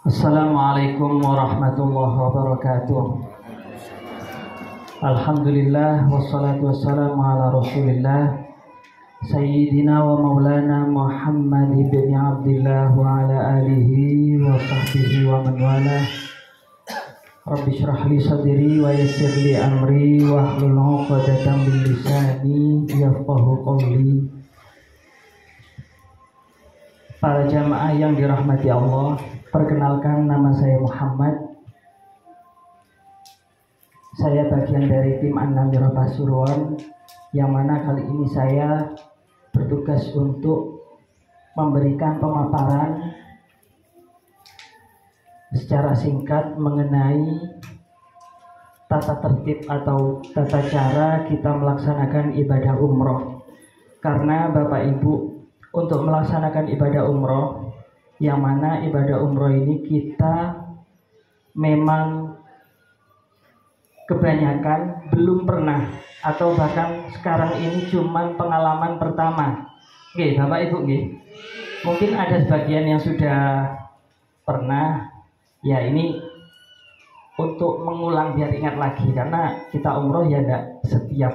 Assalamualaikum warahmatullahi wabarakatuh. Alhamdulillah wassalatu wassalamu ala Rasulillah Sayyidina wa maulana Muhammad ibn Abdillah wa ala alihi wa sahbihi wa man wala. Rabbi syrah li sadri wa yassir li amri wa hlul 'uqdatam min lisani yafqahu qawli. Para jamaah yang dirahmati Allah, perkenalkan, nama saya Muhammad. Saya bagian dari tim An-Namira Pasuruan, yang mana kali ini saya bertugas untuk memberikan pemaparan secara singkat mengenai tata tertib atau tata cara kita melaksanakan ibadah umroh. Karena Bapak Ibu, untuk melaksanakan ibadah umroh, yang mana ibadah umroh ini kita memang kebanyakan belum pernah, atau bahkan sekarang ini cuman pengalaman pertama. Oke, Bapak Ibu, mungkin ada sebagian yang sudah pernah. Ya, ini untuk mengulang biar ingat lagi, karena kita umroh ya enggak setiap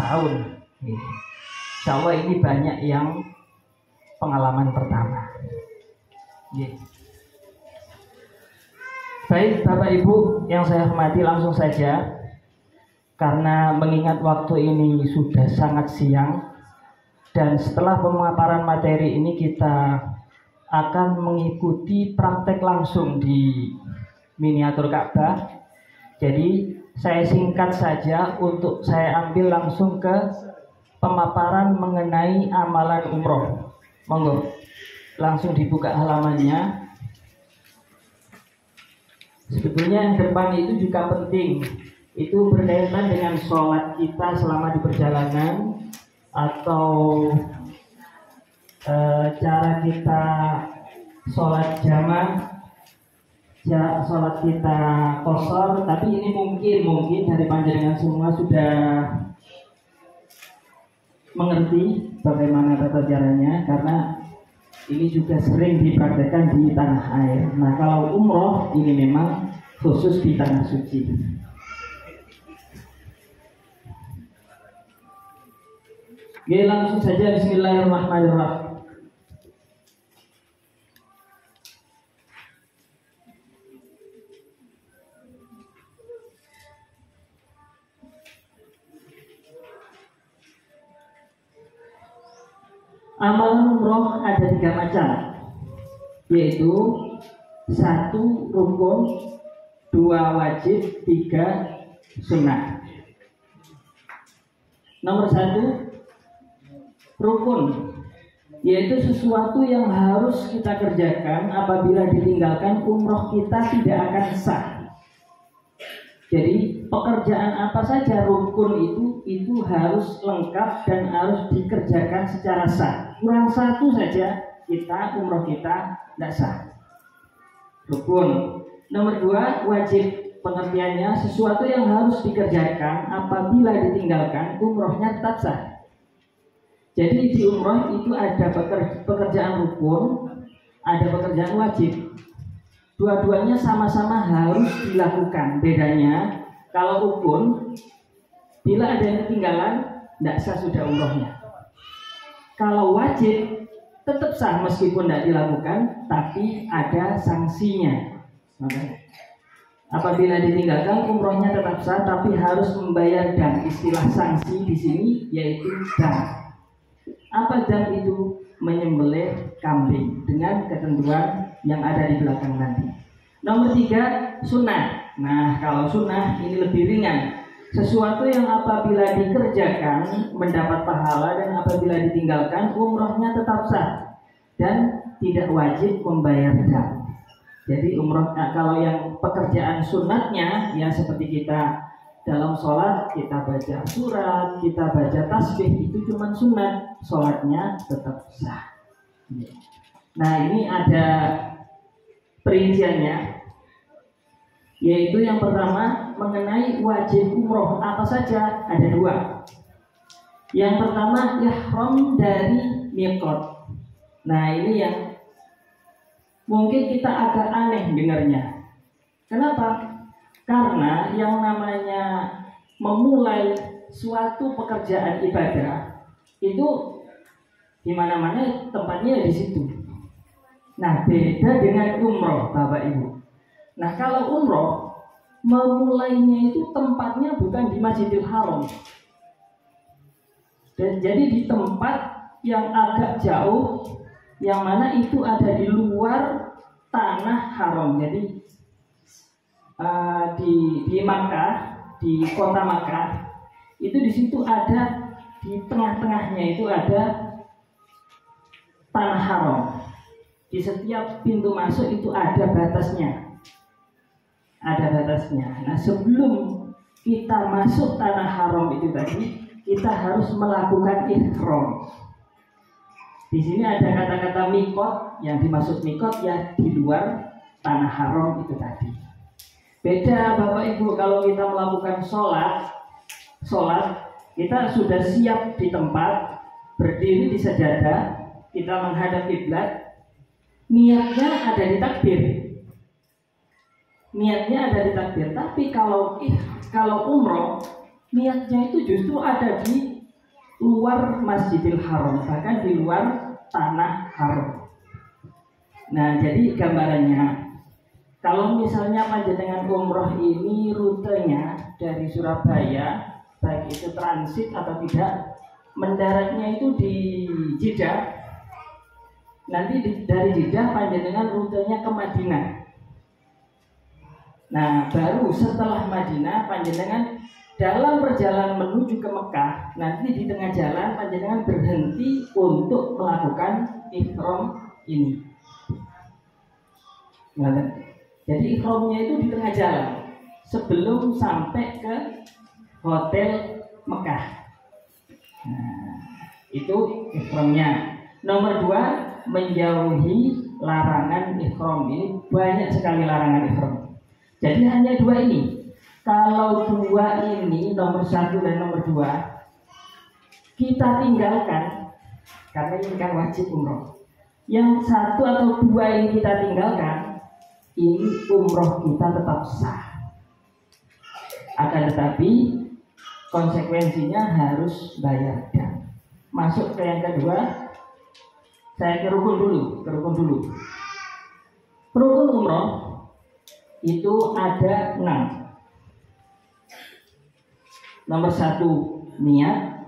tahun. Insya Allah ini banyak yang pengalaman pertama. Baik Bapak Ibu yang saya hormati, langsung saja, karena mengingat waktu ini sudah sangat siang, dan setelah pemaparan materi ini kita akan mengikuti praktek langsung di miniatur Ka'bah. Jadi saya singkat saja untuk saya ambil langsung ke pemaparan mengenai amalan umroh. Monggo, langsung dibuka halamannya. Sebetulnya yang depan itu juga penting. Itu berkaitan dengan sholat kita selama di perjalanan, atau cara kita sholat jamaah, sholat kita qashar. Tapi ini mungkin dari panjenengan semua sudah mengerti bagaimana tata caranya, karena ini juga sering dipraktekkan di tanah air. Nah, kalau umroh ini memang khusus di tanah suci. Oke, langsung saja, bismillahirrahmanirrahim. Amalan umroh ada 3 macam, yaitu 1 rukun, 2 wajib, 3 sunnah. Nomor 1 rukun, yaitu sesuatu yang harus kita kerjakan. Apabila ditinggalkan, umroh kita tidak akan sah. Jadi pekerjaan apa saja rukun itu harus lengkap dan harus dikerjakan secara sah. Kurang 1 saja umroh kita tidak sah. Rukun. Nomor 2 wajib, pengertiannya sesuatu yang harus dikerjakan. Apabila ditinggalkan, umrohnya tetap sah. Jadi di umroh itu ada pekerjaan rukun, ada pekerjaan wajib. Dua-duanya sama-sama harus dilakukan. Bedanya, kalau rukun, bila ada yang ketinggalan, tidak sah sudah umrohnya. Kalau wajib, tetap sah meskipun tidak dilakukan, tapi ada sanksinya. Apabila ditinggalkan, umrohnya tetap sah, tapi harus membayar dam. Istilah sanksi di sini yaitu dam. Apa dam itu? Menyembelih kambing dengan ketentuan yang ada di belakang nanti. Nomor 3 sunnah. Nah, kalau sunnah ini lebih ringan. Sesuatu yang apabila dikerjakan mendapat pahala, dan apabila ditinggalkan umrohnya tetap sah dan tidak wajib membayar dam. Jadi umroh, kalau yang pekerjaan sunnatnya ya seperti kita dalam sholat, kita baca surat, kita baca tasbih, itu cuma sunat, sholatnya tetap sah. Nah, ini ada perinciannya, yaitu yang pertama mengenai wajib umroh apa saja, ada 2. Yang pertama ihram dari miqat. Nah, ini yang mungkin kita agak aneh dengarnya. Kenapa? Karena yang namanya memulai suatu pekerjaan ibadah itu di mana-mana tempatnya di situ. Nah, beda dengan umroh, Bapak Ibu. Nah, kalau umroh memulainya itu tempatnya bukan di Masjidil Haram. Dan jadi di tempat yang agak jauh, yang mana itu ada di luar tanah haram. Jadi di Makkah, di kota Makkah, itu di situ ada di tengah-tengahnya itu ada tanah haram. Di setiap pintu masuk itu ada batasnya. Ada batasnya. Nah, sebelum kita masuk tanah haram itu tadi, kita harus melakukan ihram. Di sini ada kata-kata mikot, yang dimaksud mikot ya di luar tanah haram itu tadi. Beda Bapak Ibu kalau kita melakukan sholat kita sudah siap di tempat, berdiri di sajadah, kita menghadap kiblat, niatnya ada di takbir. Niatnya ada di takbir. Tapi kalau umroh, niatnya itu justru ada di luar Masjidil Haram, bahkan di luar tanah haram. Nah, jadi gambarannya, kalau misalnya panjenengan umroh ini rutenya dari Surabaya, baik itu transit atau tidak, mendaratnya itu di Jeddah. Nanti dari Jeddah panjenengan rutenya ke Madinah. Nah, baru setelah Madinah panjenengan dalam perjalanan menuju ke Mekah, nanti di tengah jalan panjenengan berhenti untuk melakukan ihram ini. Jadi ihramnya itu di tengah jalan sebelum sampai ke hotel Mekah. Nah, itu ihramnya. Nomor 2, menjauhi larangan ihram. Ini banyak sekali larangan ihram. Jadi hanya 2 ini. Kalau 2 ini, nomor 1 dan nomor 2, kita tinggalkan karena ini kan wajib umroh. Yang 1 atau 2 ini kita tinggalkan, ini umroh kita tetap sah. Akan tetapi konsekuensinya harus bayar dam. Masuk ke yang kedua, saya ke rukun dulu. Rukun umroh itu ada 6. Nomor 1, niat,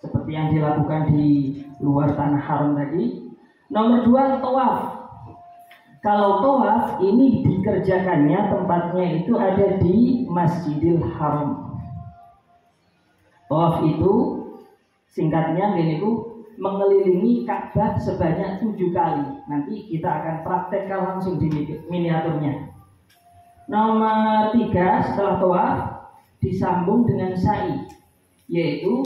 seperti yang dilakukan di luar tanah haram tadi. Nomor 2, tawaf. Kalau tawaf ini dikerjakannya tempatnya itu ada di Masjidil Haram. Tawaf itu singkatnya mengelilingi Ka'bah sebanyak 7 kali. Nanti kita akan praktekkan langsung di miniaturnya. Nomor 3, setelah tawaf disambung dengan sa'i, yaitu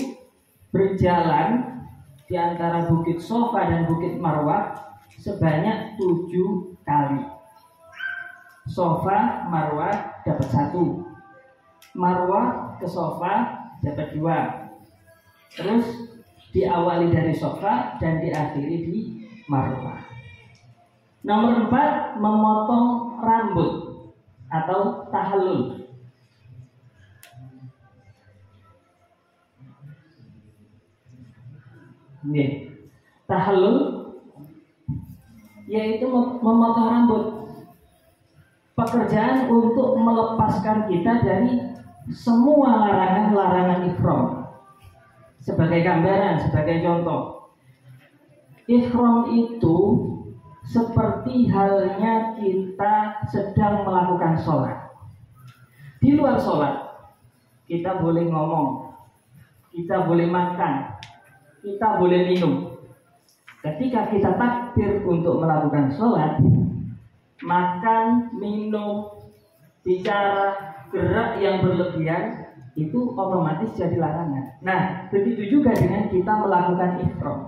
berjalan di antara Bukit Sofa dan Bukit Marwah sebanyak 7 kali. Sofa, Marwah dapat 1, Marwah ke Sofa dapat 2. Terus diawali dari Sofa dan diakhiri di Marwah. Nomor 4, memotong rambut atau tahallul. Tahallul yaitu memotong rambut, pekerjaan untuk melepaskan kita dari semua larangan-larangan ihram. Sebagai gambaran, sebagai contoh, ihram itu seperti halnya kita sedang melakukan sholat. Di luar sholat kita boleh ngomong, kita boleh makan, kita boleh minum. Ketika kita takbir untuk melakukan sholat, makan, minum, bicara, gerak yang berlebihan itu otomatis jadi larangan. Nah, begitu juga dengan kita melakukan ihram.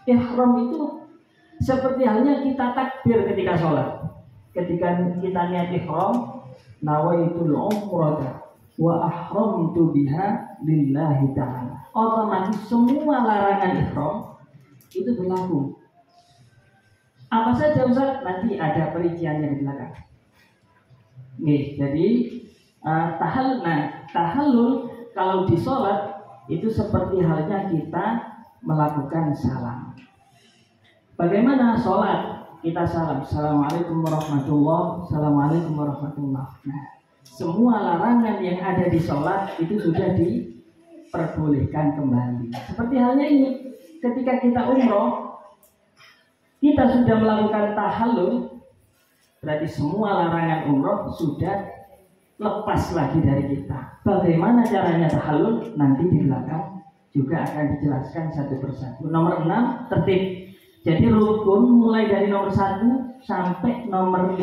Ihram itu seperti halnya kita takbir ketika sholat. Ketika kita niat ihram, nawaitul umrata wa ahramtu biha lillahi ta'ala, otomatis semua larangan ihram itu berlaku. Apa saja Ustaz? Nanti ada perinciannya di belakang. Nih, jadi tahallul kalau di sholat itu seperti halnya kita melakukan salam. Bagaimana sholat? Kita salam, Assalamualaikum warahmatullahi, Assalamualaikum warahmatullahi. Nah, semua larangan yang ada di sholat itu sudah diperbolehkan kembali. Seperti halnya ini, ketika kita umroh, kita sudah melakukan tahallul, berarti semua larangan umroh sudah lepas lagi dari kita. Bagaimana caranya tahallul? Nanti di belakang juga akan dijelaskan satu persatu. Nomor 6, tertib. Jadi rukun mulai dari nomor 1 sampai nomor 5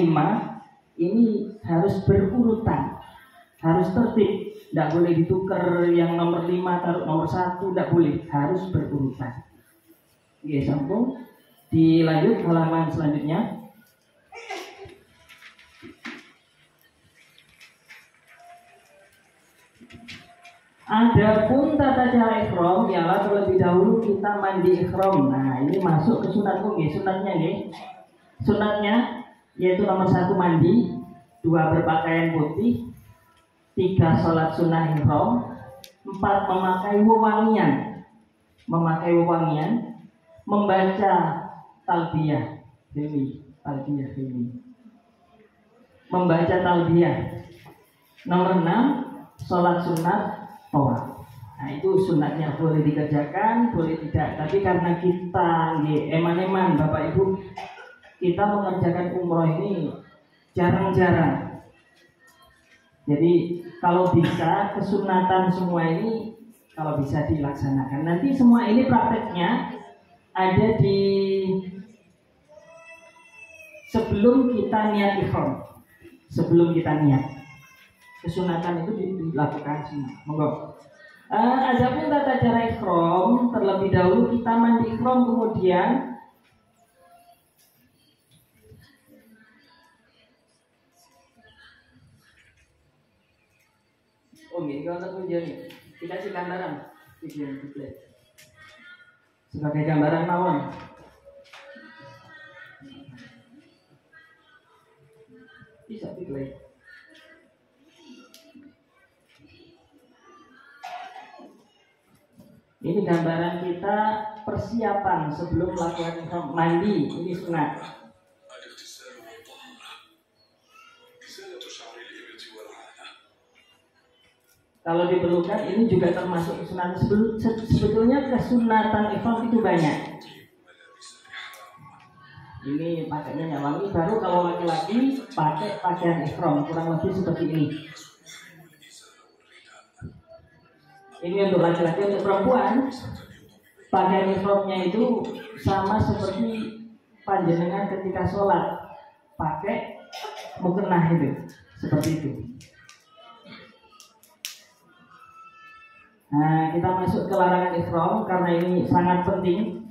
ini harus berurutan, harus tertib. Tidak boleh ditukar yang nomor 5 taruh nomor 1, tidak boleh, harus berurutan. Oke, sambung. Dilanjut halaman selanjutnya. Adapun tata cara ihram ialah terlebih dahulu kita mandi ihram. Nah, ini masuk ke sunatku nggih, sunatnya nggih. Sunatnya yaitu nomor 1 mandi, 2 berpakaian putih, 3 sholat sunnah ihram, 4 memakai wewangian. Memakai wewangian, membaca talbiyah ini. Membaca talbiyah. Nomor 6 sholat sunat tawaf. Nah, itu sunatnya boleh dikerjakan, boleh tidak. Tapi karena kita eman-eman Bapak Ibu, kita mengerjakan umroh ini jarang-jarang. Jadi kalau bisa kesunatan semua ini kalau bisa dilaksanakan. Nanti semua ini prakteknya ada di sebelum kita niat ihram. Sebelum kita niat. Kesunatan itu dilakukan semua. Monggo. Adapun tata cara ihram, terlebih dahulu kita mandi ihram, kemudian ini kalau tujuan ini dikasih gambaran tujuan sebagai gambaran mawon. Bisa diplay. Ini gambaran kita persiapan sebelum melakukan mandi. Ini sunat. Kalau diperlukan ini juga termasuk sunat. Sebetulnya kesunatan ihram itu banyak. Ini pakainya wangi. Baru kalau laki-laki pakai pakaian ihram kurang lebih seperti ini. Ini untuk laki-laki. Untuk perempuan pakaian ihramnya itu sama seperti panjenengan ketika sholat pakai mukena itu, seperti itu. Nah, kita masuk ke larangan ihram karena ini sangat penting.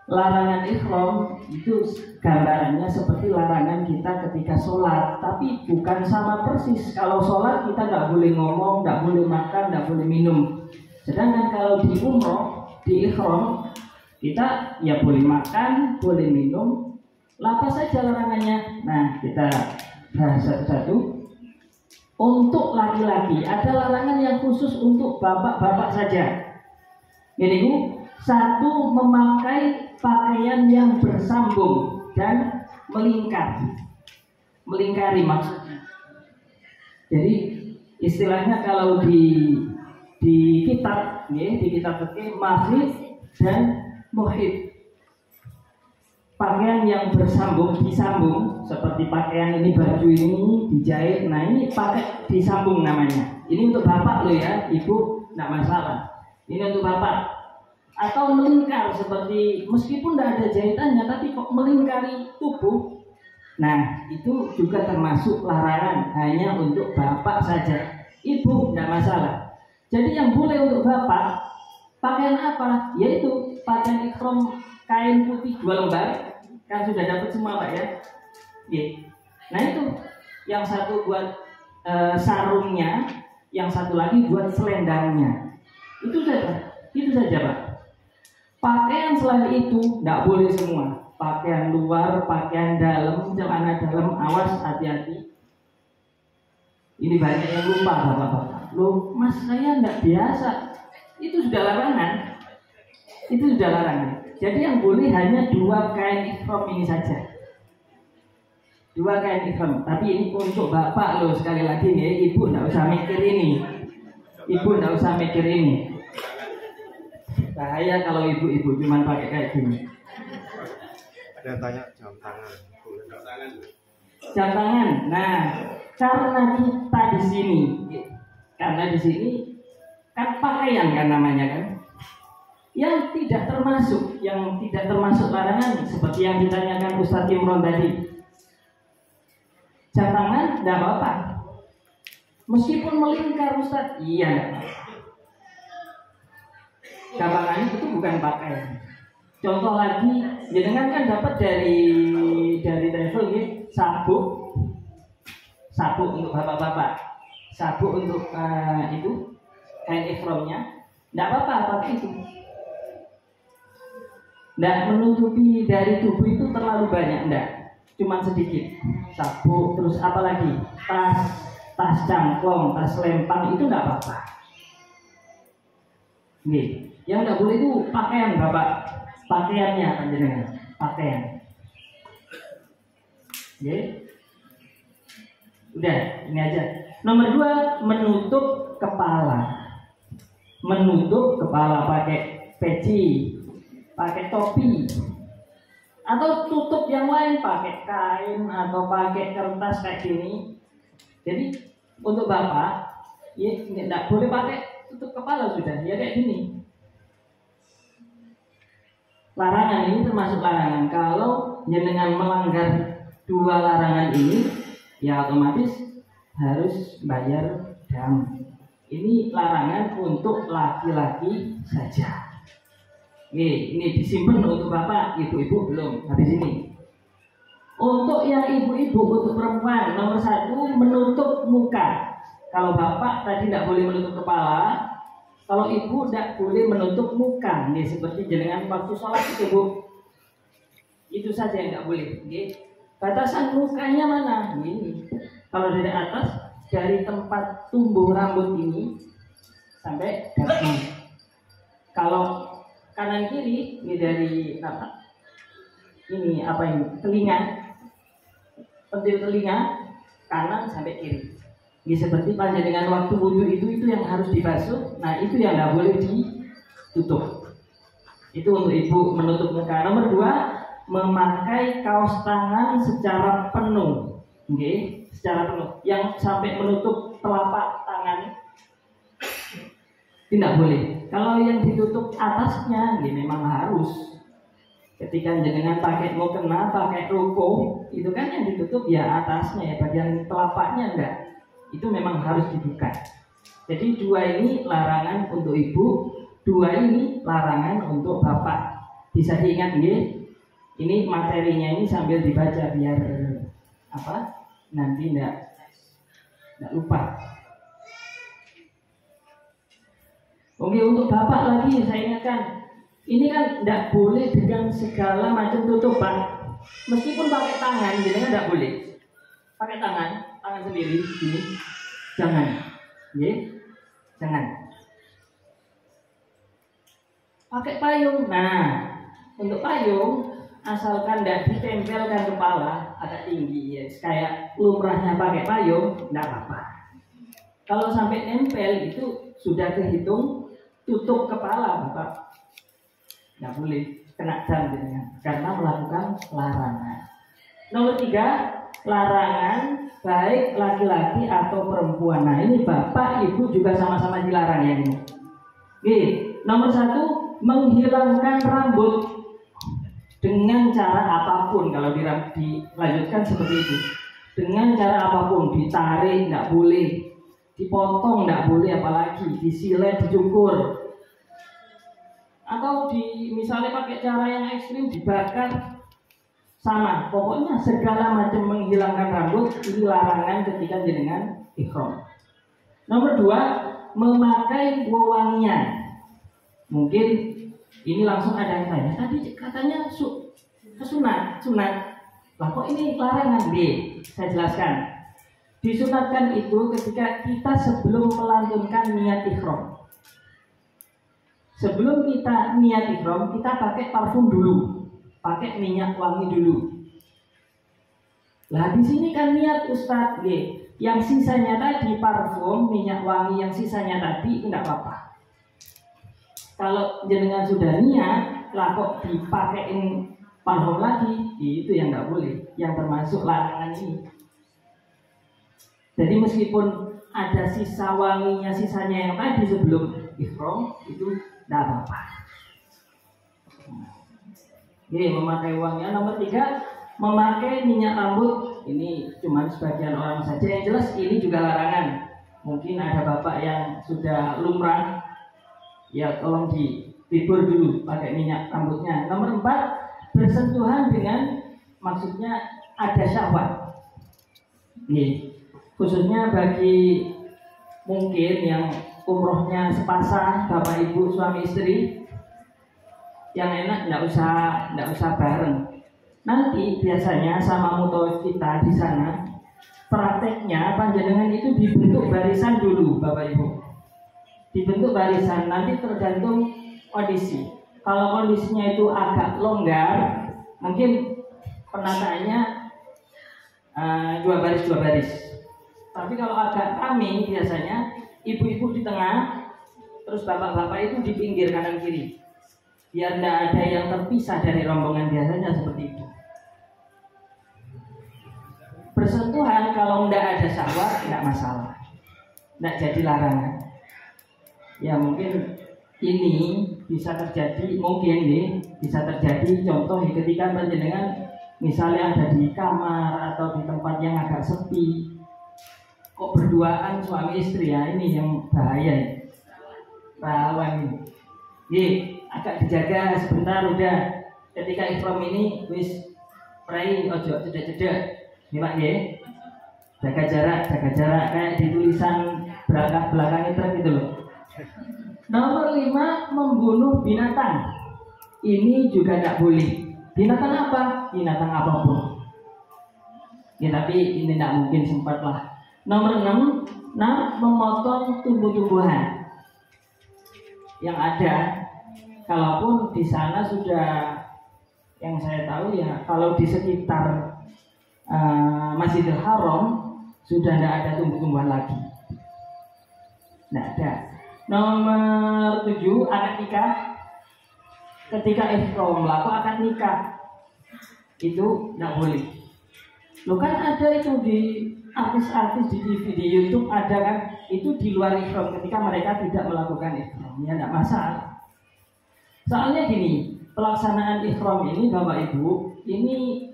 Larangan ihram itu gambarannya seperti larangan kita ketika sholat, tapi bukan sama persis. Kalau sholat kita nggak boleh ngomong, nggak boleh makan, nggak boleh minum. Sedangkan kalau di umroh, di ihram kita ya boleh makan, boleh minum. Apa saja larangannya? Nah, kita bahas satu-satu. Untuk laki-laki ada larangan yang khusus untuk bapak-bapak saja. Ini satu, memakai pakaian yang bersambung dan melingkari maksudnya. Jadi istilahnya kalau di kitab, di kitab fikih mahid dan muhid, pakaian yang bersambung, disambung, seperti pakaian ini, baju ini dijahit. Nah, ini pakai disambung namanya. Ini untuk bapak loh ya, ibu tidak masalah. Ini untuk bapak. Atau melingkar seperti meskipun tidak ada jahitannya tapi kok melingkari tubuh. Nah, itu juga termasuk larangan, hanya untuk bapak saja. Ibu tidak masalah. Jadi yang boleh untuk bapak pakaian apa? Yaitu pakaian ihram kain putih 2 lembar. Kan sudah dapat semua Pak ya. Nah, itu yang satu buat sarungnya, yang satu lagi buat selendangnya. Itu saja Pak. Pakaian selain itu tidak boleh semua. pakaian luar, pakaian dalam, celana dalam, awas hati-hati. Ini banyak yang lupa bapak-bapak. Loh, mas saya enggak biasa. Itu sudah larangan. Itu sudah larangan. Jadi yang boleh hanya 2 kain ihram ini saja. 2 kain ihram. Tapi ini untuk bapak loh, sekali lagi nih, ibu enggak usah mikir ini. Ibu enggak usah mikir ini. Bahaya kalau ibu-ibu cuma pakai kayak gini. Ada yang tanya jam tangan. Jam tangan. Nah, karena kita di sini kan pakaian kan namanya kan, yang tidak termasuk larangan seperti yang ditanyakan Ustadz Imron tadi. Jam tangan tidak apa-apa, meskipun melingkar Ustadz, iya. Gampangannya itu bukan pakaian. Contoh lagi, jenengan kan dapat dari travel gitu, sabuk untuk bapak-bapak, sabuk untuk itu kain ihramnya, tidak apa-apa pakai itu. Tidak menutupi dari tubuh itu terlalu banyak, tidak, cuma sedikit. Sabuk, terus apa lagi? Tas cangklong, tas lempang itu tidak apa-apa. Nih, yang tidak boleh itu pakaian bapak, pakaiannya kan jenengan, pakaian. Oke. Udah, ini aja. Nomor 2, menutup kepala. Menutup kepala pakai peci, pakai topi, atau tutup yang lain pakai kain atau pakai kertas kayak gini. Jadi untuk bapak, ya tidak boleh pakai tutup kepala sudah, ya kayak gini. Larangan ini termasuk larangan. Kalau jenengan melanggar 2 larangan ini, ya otomatis harus bayar dam. Ini larangan untuk laki-laki saja. Ini disimpan untuk bapak, ibu-ibu belum habis ini. Untuk yang ibu-ibu, untuk perempuan, nomor 1 menutup muka. Kalau bapak tadi tidak boleh menutup kepala, kalau ibu tidak boleh menutup muka. Nih seperti jenengan waktu sholat itu bu, itu saja yang tidak boleh. Batasan mukanya mana? Ini. Kalau dari atas, dari tempat tumbuh rambut ini sampai dagu. Kalau kanan kiri ini dari apa? Ini apa ini? Telinga, pentil telinga kanan sampai kiri. Ini seperti panjenengan waktu wudhu itu yang harus dibasuh. Nah itu yang tidak boleh ditutup. Itu untuk ibu menutup muka. Nomor 2, memakai kaos tangan secara penuh. Secara penuh, yang sampai menutup telapak tangan tidak boleh. Kalau yang ditutup atasnya, memang harus. Ketika jenengan pakai mau kena pakai ruko, itu kan yang ditutup ya atasnya, ya bagian telapaknya enggak. Itu memang harus dibuka. Jadi 2 ini larangan untuk ibu, 2 ini larangan untuk bapak. Bisa diingat nggih? Ini materinya ini sambil dibaca biar apa? Nanti enggak lupa. Oke, untuk bapak lagi saya ingatkan, ini kan tidak boleh dengan segala macam tutupan. Meskipun pakai tangan, jenengan tidak boleh. Pakai tangan sendiri, ini jangan, jangan. Pakai payung, nah untuk payung asalkan tidak ditempelkan kepala agak tinggi, ya kayak lumrahnya pakai payung, tidak apa-apa. Kalau sampai nempel itu sudah kehitung tutup kepala, bapak. Tidak boleh kena dam karena melakukan larangan. Nomor 3, larangan baik laki-laki atau perempuan. Nah ini bapak ibu juga sama-sama dilarang ya ini. Nomor 1, menghilangkan rambut dengan cara apapun. Kalau dilanjutkan seperti itu, dengan cara apapun, ditarik nggak boleh, dipotong nggak boleh, apalagi disilet, dicukur, atau misalnya pakai cara yang ekstrim dibakar, sama. Pokoknya segala macam menghilangkan rambut ini larangan ketika jenengan ihram. Nomor 2, memakai wewangian. Mungkin ini langsung ada yang tanya, tadi katanya sunat. Lah kok ini larangan? Saya jelaskan. Disunatkan itu ketika kita sebelum melantunkan niat ihram. Sebelum kita niat ihram, kita pakai parfum dulu, pakai minyak wangi dulu. Lah di sini kan niat Ustadz, yang sisanya tadi parfum, minyak wangi, yang sisanya tadi enggak apa-apa. Kalau jenengan sudah niat, lah kok dipakein parfum lagi, itu yang enggak boleh, yang termasuk larangan ini. Jadi meskipun ada sisa wanginya, sisanya yang tadi sebelum ihram, itu tidak apa-apa. Memakai wangi. Nomor 3, memakai minyak rambut. Ini cuma sebagian orang saja. Yang jelas ini juga larangan. Mungkin ada bapak yang sudah lumrah, ya tolong ditibur dulu pakai minyak rambutnya. Nomor 4, bersentuhan dengan, maksudnya ada syahwat. Khususnya bagi mungkin yang umrohnya sepasang, bapak ibu suami istri, yang enak nggak usah bareng. Nanti biasanya sama mutoid kita di sana prakteknya panjenengan itu dibentuk barisan dulu, bapak ibu. Dibentuk barisan, nanti tergantung kondisi. Kalau kondisinya itu agak longgar, mungkin penataannya 2 baris. Tapi kalau agak rame, biasanya ibu-ibu di tengah, terus bapak-bapak itu di pinggir kanan kiri, biar tidak ada yang terpisah dari rombongan, biasanya seperti itu. Bersentuhan kalau tidak ada syahwat tidak masalah, tidak jadi larangan. Ya mungkin ini bisa terjadi, contoh ketika panjenengan misalnya ada di kamar atau di tempat yang agak sepi, kok berduaan suami istri, ya ini yang bahaya, rawan ini. Agak dijaga sebentar udah. Ketika ihram ini wis pray ojo cedek-cedek. Nih Pak nggih. Jaga jarak kayak di tulisan belakang itu gitu loh. Nomor 5, membunuh binatang. Ini juga enggak boleh. Binatang apa? Binatang apapun. Ya tapi ini enggak mungkin sempat lah. Nomor 6, memotong tumbuh-tumbuhan yang ada. Kalaupun di sana sudah, yang saya tahu ya, kalau di sekitar Masjidil Haram sudah tidak ada tumbuh-tumbuhan lagi, tidak ada. Nomor 7, akad nikah. Ketika ihram laku akad nikah itu tidak boleh. Lo kan ada itu di artis-artis di TV, di YouTube ada kan, itu di luar ihram ketika mereka tidak melakukan ihram, ya tidak masalah. Soalnya gini, pelaksanaan ihram ini Bapak Ibu, ini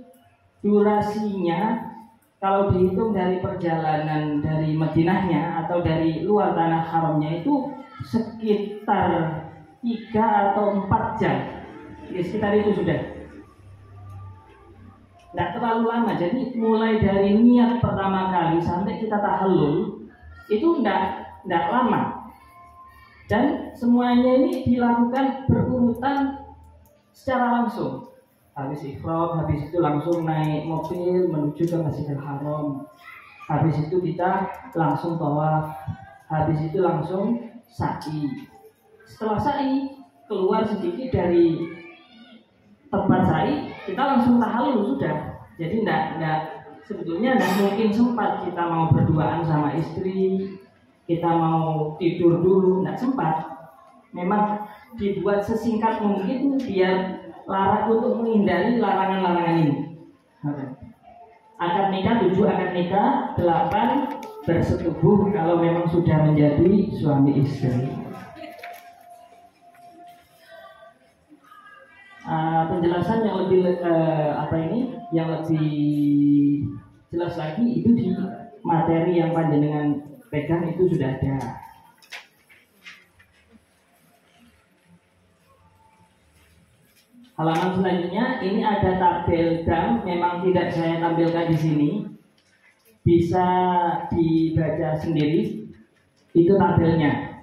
durasinya kalau dihitung dari perjalanan dari Madinahnya atau dari luar tanah haramnya itu sekitar 3 atau 4 jam. Ya, sekitar itu sudah. Tidak terlalu lama, jadi mulai dari niat pertama kali sampai kita tahallul itu tidak lama. Dan semuanya ini dilakukan berurutan secara langsung. Habis ihram, habis itu langsung naik mobil menuju ke Masjidil Haram. Habis itu kita langsung tawaf. Habis itu langsung sa'i. Setelah sa'i, keluar sedikit dari tempat sa'i, kita langsung tahallul sudah. Jadi sebetulnya tidak mungkin sempat kita mau berduaan sama istri, kita mau tidur dulu, tidak sempat. Memang dibuat sesingkat mungkin biar untuk menghindari larangan-larangan ini. Akad nikah 7, akad nikah 8, bersetubuh kalau memang sudah menjadi suami istri. Penjelasan yang lebih yang lebih jelas lagi itu di materi yang panjenengan pegang itu sudah ada. Halaman selanjutnya ini ada tabel dam, memang tidak saya tampilkan di sini, bisa dibaca sendiri. Itu tabelnya.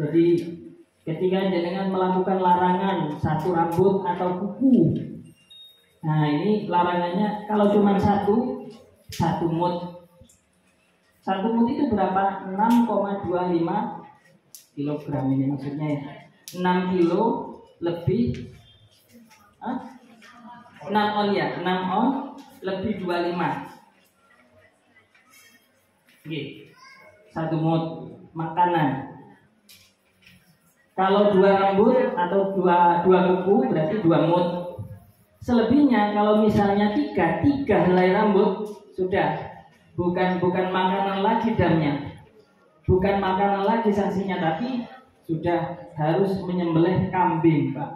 Jadi Ketika jenengan melakukan larangan satu rambut atau kuku, nah ini larangannya kalau cuma satu mut. Satu mut itu berapa? 6,25 kilogram ini maksudnya ya. 6 kilo lebih 6 on ya, 6 on lebih 25. Oke. Satu mut makanan. Kalau 2 rambut atau dua kuku berarti 2 mut. Selebihnya kalau misalnya 3 helai rambut sudah bukan makanan lagi damnya. Bukan makanan lagi sanksinya, tapi sudah harus menyembelih kambing, Pak.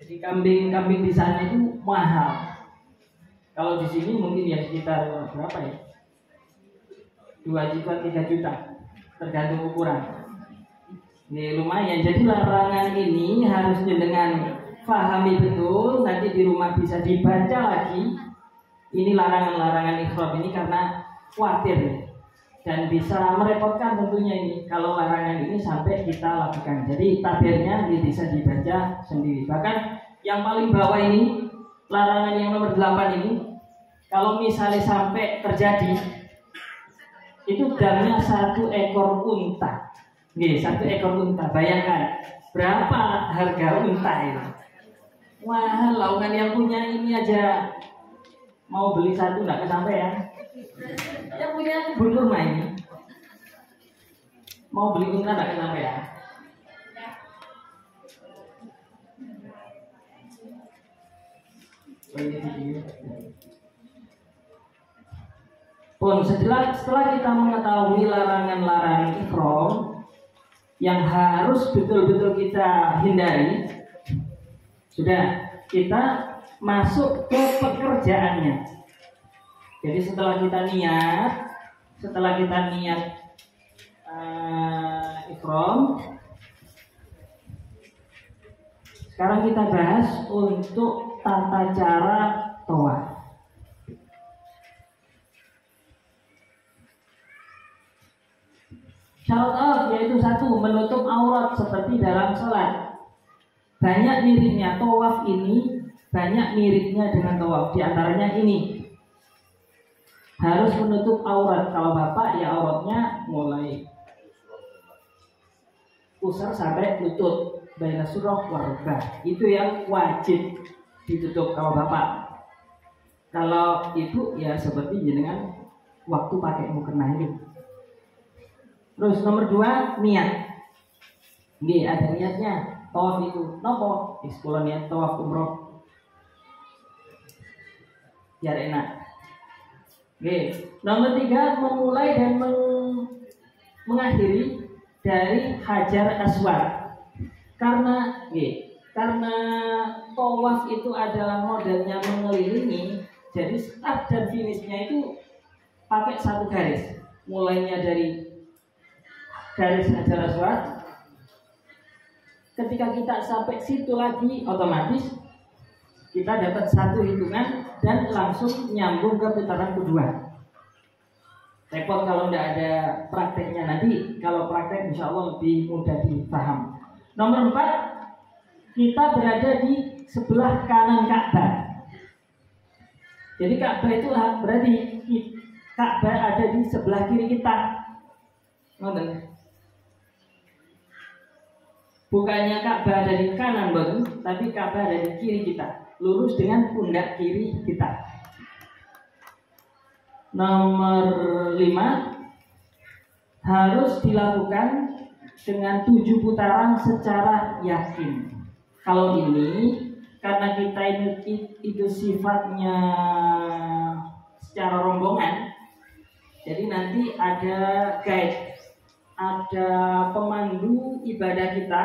Jadi kambing di sana itu mahal. Kalau di sini mungkin ya sekitar berapa ya? 2 juta, 3 juta tergantung ukuran. Ini lumayan. Jadi larangan ini harus dengan pahami betul. Nanti di rumah bisa dibaca lagi. Ini larangan-larangan ihram ini karena khawatir dan bisa merepotkan tentunya ini kalau larangan ini sampai kita lakukan. Jadi tabirnya ini bisa dibaca sendiri. Bahkan yang paling bawah ini larangan yang nomor 8 ini, kalau misalnya sampai terjadi itu damnya 1 ekor unta. Nih, 1 ekor unta. Bayangkan berapa harga unta ini. Wah, laungan yang punya ini aja mau beli 1 nggak kesampaian. Yang punya kebun kurma ini mau beli unta nggak kesampaian. Pun setelah kita mengetahui larangan-larangan ihram yang harus betul-betul kita hindari, sudah kita masuk ke pekerjaannya. Jadi setelah kita niat ihram, sekarang kita bahas untuk tata cara tawaf. Syarat tawaf yaitu 1, menutup aurat seperti dalam sholat. Banyak miripnya tawaf ini, banyak miripnya dengan tawaf. Di antaranya ini, harus menutup aurat. Kalau bapak ya auratnya mulai pusar sampai lutut, baina surah warubah. Itu yang wajib ditutup kalau bapak. Kalau ibu ya seperti jenengan waktu pakai mukena ini. Terus nomor 2, niat. Nggih, ada niatnya. Tawaf itu nopo? Sekolah niat tawaf umroh. Biar enak. Nggih. Nomor 3, memulai dan mengakhiri dari Hajar Aswad. Karena tawaf itu adalah modelnya mengelilingi, jadi start dan finishnya itu pakai 1 garis. Mulainya dari garis Hajar Aswad. Ketika kita sampai situ lagi, otomatis kita dapat 1 hitungan dan langsung nyambung ke putaran kedua. Repot kalau tidak ada prakteknya. Nanti kalau praktek insya Allah lebih mudah dipaham. Nomor 4, kita berada di sebelah kanan Ka'bah. Jadi Ka'bah itu berarti Ka'bah ada di sebelah kiri kita. Ngoten. Bukannya Ka'bah ada di kanan bang, tapi Ka'bah ada di kiri kita, lurus dengan pundak kiri kita. Nomor 5, harus dilakukan dengan 7 putaran secara yakin. Kalau ini karena kita itu sifatnya secara rombongan, jadi nanti ada guide, ada pemandu ibadah kita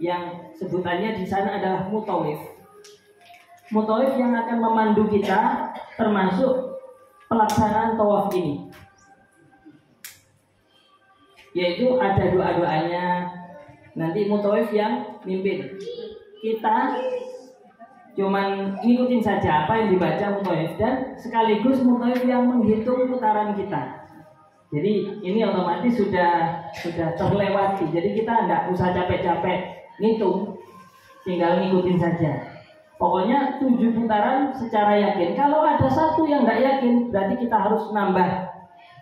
yang sebutannya di sana adalah mutawif. Mutawif yang akan memandu kita termasuk pelaksanaan tawaf ini. Yaitu ada doa-doanya. Nanti mutawif yang mimpin. Kita cuman ngikutin saja apa yang dibaca mutawif dan sekaligus mutawif yang menghitung putaran kita. Jadi ini otomatis sudah terlewati. Jadi kita tidak usah capek-capek ngitung, tinggal ngikutin saja. Pokoknya 7 putaran secara yakin. Kalau ada satu yang tidak yakin, berarti kita harus nambah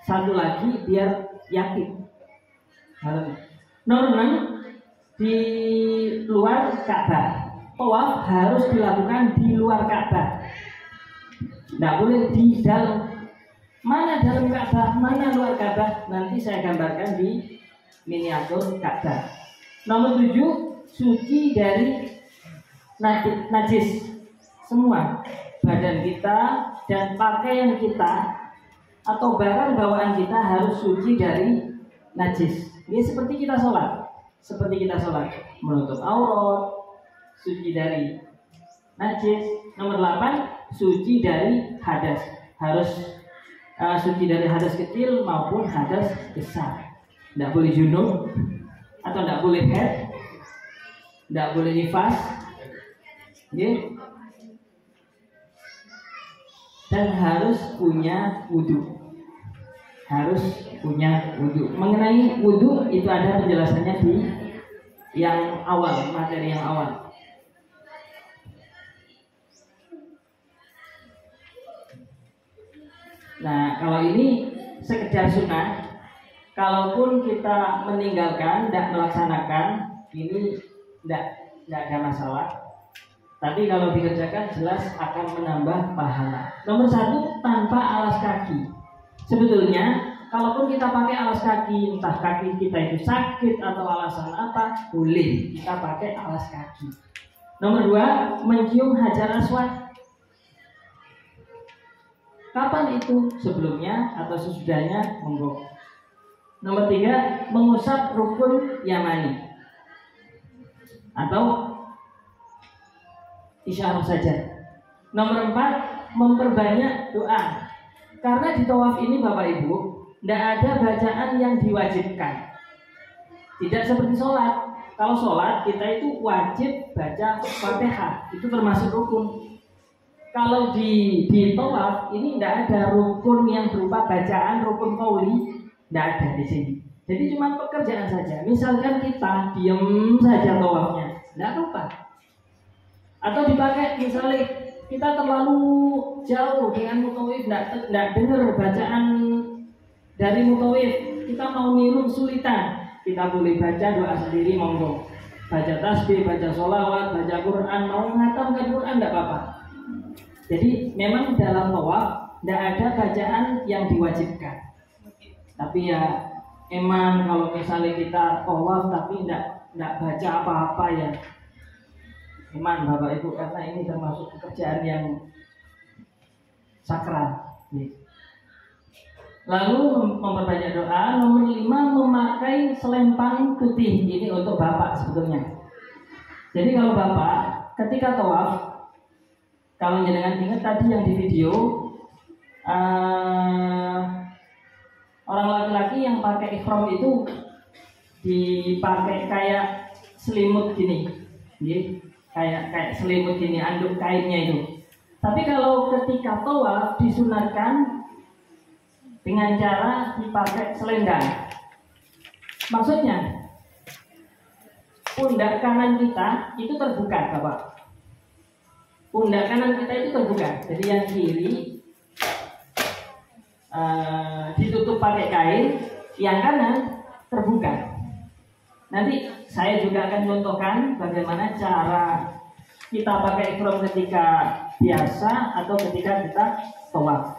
satu lagi biar yakin. Nomor 6, di luar Ka'bah. Tawaf harus dilakukan di luar Ka'bah. Tidak boleh di dalam. Mana dalam Ka'bah, mana luar Ka'bah, nanti saya gambarkan di miniatur Ka'bah. Nomor 7, suci dari najis. Semua badan kita dan pakaian kita atau barang bawaan kita harus suci dari najis. Ini seperti kita sholat. Menutup aurat, suci dari najis. Nomor 8, suci dari hadas. Harus suci dari hadas kecil maupun hadas besar. Tidak boleh junub atau tidak boleh haid, tidak boleh nifas, dan harus punya wudu. Mengenai wudu itu ada penjelasannya di yang awal, materi yang awal. Nah, kalau ini sekedar sunnah, kalaupun kita meninggalkan, tidak melaksanakan, ini tidak ada masalah. Tapi kalau dikerjakan jelas akan menambah pahala. Nomor 1, tanpa alas kaki. Sebetulnya, kalaupun kita pakai alas kaki, entah kaki kita itu sakit atau alasan apa, boleh kita pakai alas kaki. Nomor 2, mencium hajar aswad. Kapan itu? Sebelumnya atau sesudahnya? Monggo. Nomor 3, mengusap rukun yamani atau isyarah saja. Nomor 4, memperbanyak doa. Karena di tawaf ini Bapak Ibu, tidak ada bacaan yang diwajibkan. Tidak seperti sholat. Kalau sholat kita itu wajib baca Fatihah, itu termasuk rukun. Kalau di tawaf ini tidak ada rukun yang berupa bacaan, rukun qauli, tidak ada di sini. Jadi cuma pekerjaan saja. Misalkan kita diam saja tawafnya, tidak apa-apa. Atau dipakai misalnya kita terlalu jauh dengan mutawif, tidak dengar bacaan dari mutawif, kita mau niru kesulitan, kita boleh baca doa sendiri, monggo. Baca tasbih, baca sholawat, baca Quran, mau ngatamkan Quran tidak apa-apa. Jadi memang dalam tawaf tidak ada bacaan yang diwajibkan. Tapi ya emang kalau misalnya kita tawaf tapi tidak baca apa-apa ya, emang Bapak Ibu, karena ini termasuk pekerjaan yang sakral. Lalu memperbanyak doa. Nomor 5, memakai selempang putih. Ini untuk Bapak sebetulnya. Jadi kalau Bapak ketika tawaf, kalau jenengan ingat tadi yang di video, orang laki-laki yang pakai ihram itu dipakai kayak selimut gini, kayak selimut gini, anduk kainnya itu. Tapi kalau ketika tawaf disunatkan dengan cara dipakai selendang. Maksudnya pundak kanan kita itu terbuka, Bapak. Pundak kanan kita itu terbuka, jadi yang kiri ditutup pakai kain, yang kanan terbuka. Nanti saya juga akan contohkan bagaimana cara kita pakai ihram ketika biasa atau ketika kita tawaf.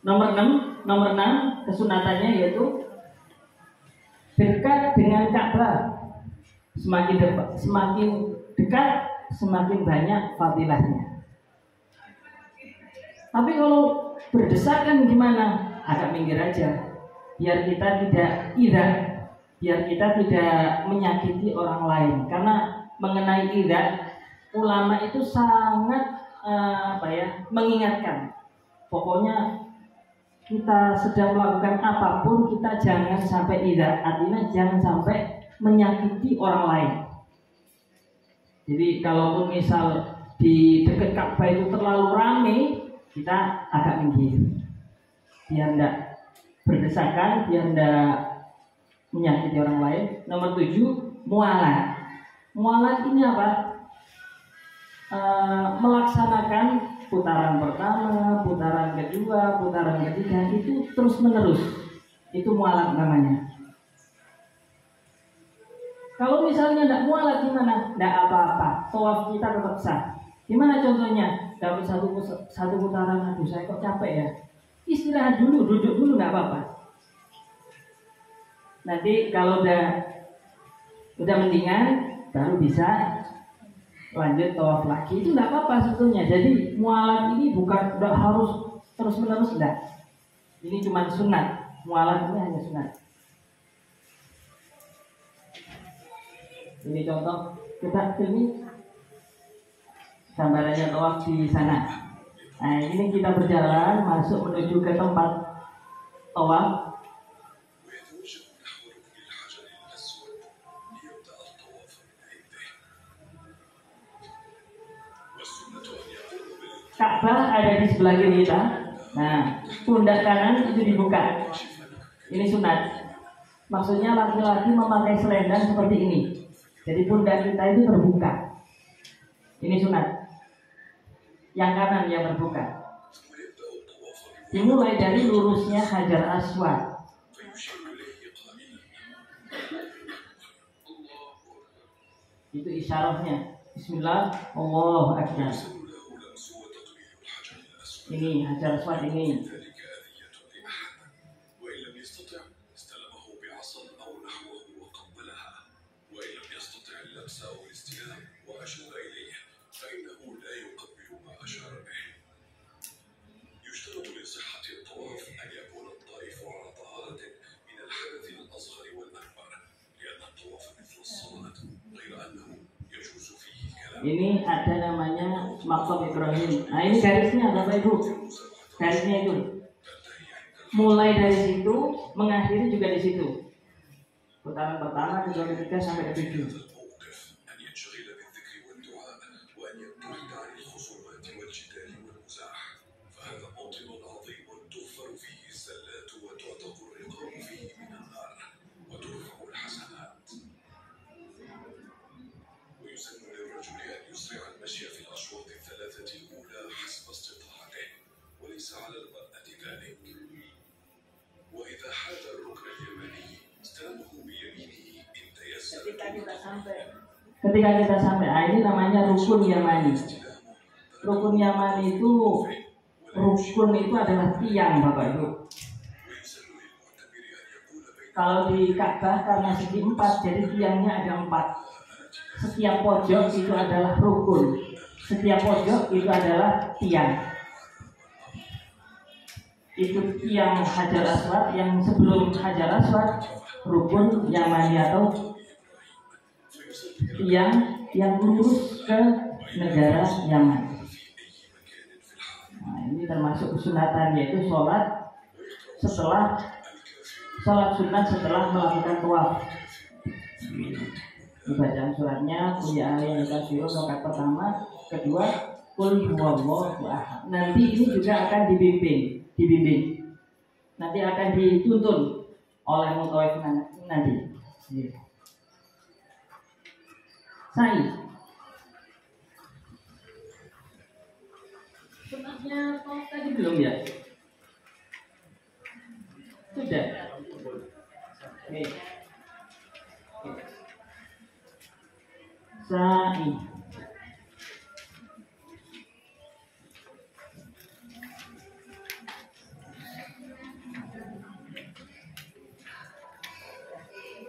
Nomor 6 kesunatannya yaitu dekat dengan Ka'bah. Semakin dekat semakin banyak fadilahnya. Tapi kalau berdesakan gimana? Agak minggir aja, biar kita tidak ira, biar kita tidak menyakiti orang lain. Karena mengenai ira, ulama itu sangat mengingatkan. Pokoknya kita sedang melakukan apapun, kita jangan sampai ira, artinya jangan sampai menyakiti orang lain. Jadi kalaupun misal di dekat Ka'bah itu terlalu ramai, kita agak minggir, biar berdesakan biar tidak menyakiti orang lain. Nomor 7, mualat. Mualat ini apa? Melaksanakan putaran pertama, putaran kedua, putaran ketiga itu terus menerus. Itu mualat namanya. Kalau misalnya tidak mualat gimana? Tidak apa-apa, tawaf kita tetap sah. Gimana contohnya? Dapat satu putaran, aduh saya kok capek ya. Istirahat dulu, duduk dulu, nggak apa-apa. Nanti kalau udah mendingan, baru bisa lanjut tawaf lagi. Itu nggak apa-apa sebetulnya. Jadi mualat ini bukan udah harus terus menerus, enggak. Ini cuma sunat. Mualat ini hanya sunat. Ini contoh kita ini gambarannya tawaf di sana. Nah ini kita berjalan masuk menuju ke tempat tawaf. Ka'bah ada di sebelah kiri kita. Nah pundak kanan itu dibuka. Ini sunat. Maksudnya laki-laki memakai selendang seperti ini. Jadi pundak kita itu terbuka. Ini sunat. Yang kanan yang terbuka. Dimulai dari lurusnya Hajar Aswad. Itu isyaratnya. Bismillah, Allahu Akbar. Ini Hajar Aswad ini. Ini ada namanya Maqam Ibrahim. Nah ini garisnya Bapak Ibu. Garisnya itu. Mulai dari situ, mengakhiri juga di situ. Putaran pertama, kedua, ketiga sampai ke 7. Ketika kita sampai, ini namanya rukun Yamani. Rukun Yamani itu, rukun itu adalah tiang Bapak Ibu. Kalau di Ka'bah karena segi 4, jadi tiangnya ada 4. Setiap pojok itu adalah rukun. Setiap pojok itu adalah tiang. Itu tiang Hajar Aswad, yang sebelum Hajar Aswad rukun Yamani atau tiang yang lurus ke negara Yaman. Nah, ini termasuk kesunatan, yaitu sholat sunat setelah melakukan tawaf. Bacaan suratnya Qul ya ayyuhal kafirun rakaat pertama, kedua Qul huwallahu ahad. Nanti ini juga akan dibimbing. Nanti akan dituntun oleh mutawif nanti. Sa'i. Sunatnya tadi belum ya? Sudah. Oke. Sa'i.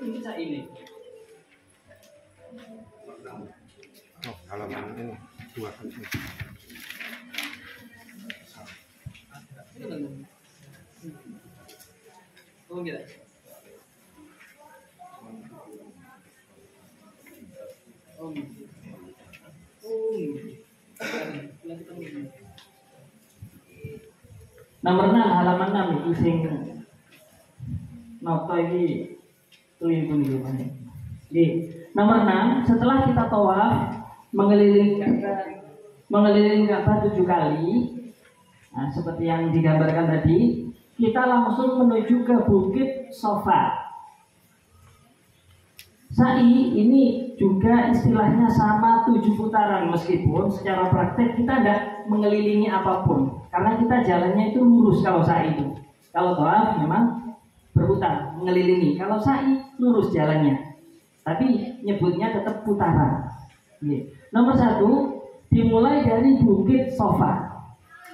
Ini sa'i ini. Oh, halaman ini 2 kan. Oh gitu. Nomor 6, halaman 6 itu sing nota iki tulisan niku Pak. Nggih. Nomor 6, setelah kita tawaf mengelilingi Ka'bah 7 kali. Nah, seperti yang digambarkan tadi, kita langsung menuju ke Bukit Sofa. Sa'i ini juga istilahnya sama 7 putaran, meskipun secara praktek kita tidak mengelilingi apapun, karena kita jalannya itu lurus kalau sa'i itu. Kalau tawaf memang berputar, mengelilingi. Kalau sa'i lurus jalannya, tapi nyebutnya tetap putaran. Nomor 1, dimulai dari Bukit Sofa.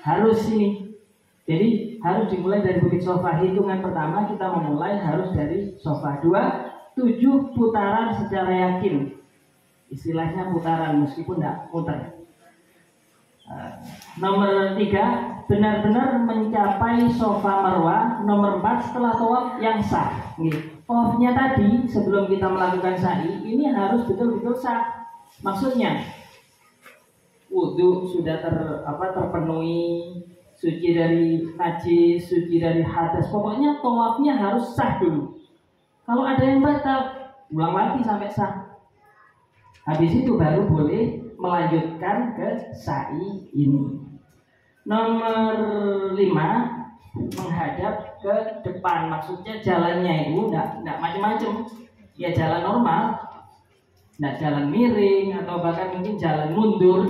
Harus ini. Jadi harus dimulai dari Bukit Sofa. Hitungan pertama kita memulai harus dari Sofa. 2, 7 putaran secara yakin. Istilahnya putaran meskipun tidak muter. Nomor 3, benar-benar mencapai Sofa Marwah. Nomor 4, setelah tawaf yang sah. Tawafnya tadi sebelum kita melakukan sa'i ini harus betul-betul sah. Maksudnya wudhu sudah terpenuhi, suci dari najis, suci dari hadas. Pokoknya tawafnya harus sah dulu. Kalau ada yang batal, ulang lagi sampai sah. Habis itu baru boleh melanjutkan ke sa'i ini. Nomor 5, menghadap ke depan. Maksudnya jalannya itu enggak macam-macam. Ya jalan normal. Enggak jalan miring atau bahkan mungkin jalan mundur.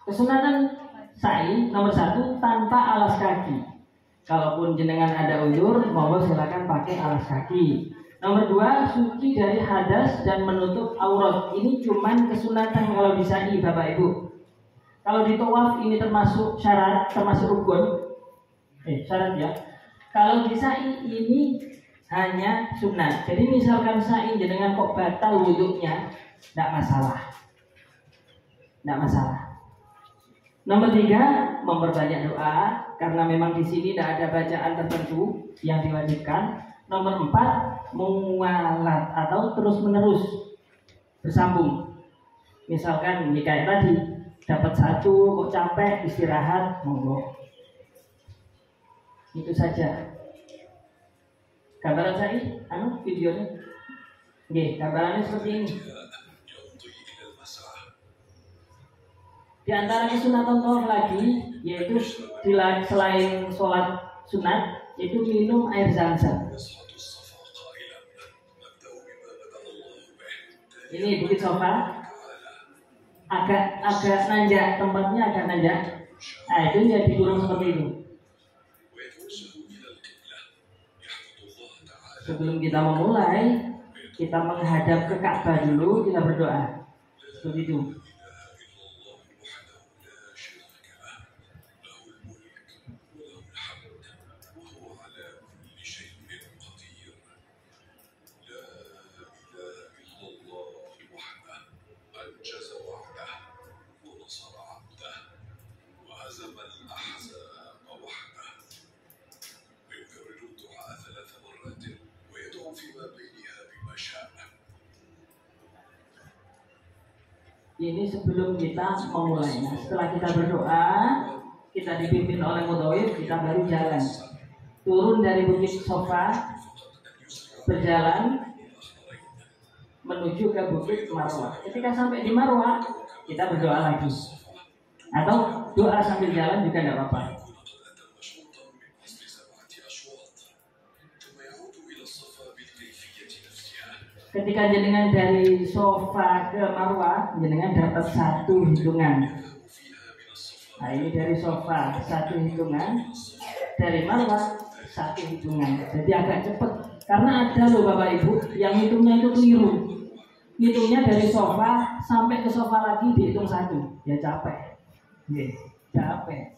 Kesunatan sa'i nomor 1, tanpa alas kaki. Kalaupun jenengan ada uzur, monggo silakan pakai alas kaki. Nomor 2, suci dari hadas dan menutup aurat. Ini cuman kesunatan kalau di sa'i, Bapak Ibu. Kalau di tawaf ini termasuk syarat, termasuk rukun. Syarat ya. Kalau di sa'i ini hanya sunat. Jadi misalkan sa'i jenengan kok batal wudhunya, tidak masalah. Tidak masalah. Nomor 3, memperbanyak doa, karena memang di sini tidak ada bacaan tertentu yang diwajibkan. Nomor 4, mualat atau terus menerus bersambung. Misalkan ini kayak tadi, dapat 1 kok capek, istirahat, monggo. Itu saja. Gambaran saya, videonya. Gambarannya seperti ini. Di antara kesunatan tawaf lagi, yaitu selain sholat sunat, yaitu minum air zam-zam. Ini Bukit Sofa, agak nanjak, tempatnya agak nanjak. Nah itu ya dikurung seperti itu. Sebelum kita memulai, kita menghadap ke Ka'bah dulu, kita berdoa. Seperti itu. Ini sebelum kita memulai. Nah, setelah kita berdoa, kita dipimpin oleh mudhawif, kita baru jalan. Turun dari Bukit Sofa, berjalan menuju ke Bukit Marwah. Ketika sampai di Marwah, kita berdoa lagi. Atau doa sambil jalan juga tidak apa-apa. Ketika jenengan dari Sofa ke Marwah, jenengan dapat 1 hitungan. Nah ini dari Sofa 1 hitungan, dari Marwah 1 hitungan. Jadi agak cepat. Karena ada loh Bapak Ibu yang hitungnya itu keliru. Hitungnya dari Sofa sampai ke Sofa lagi dihitung 1. Ya capek. Capek.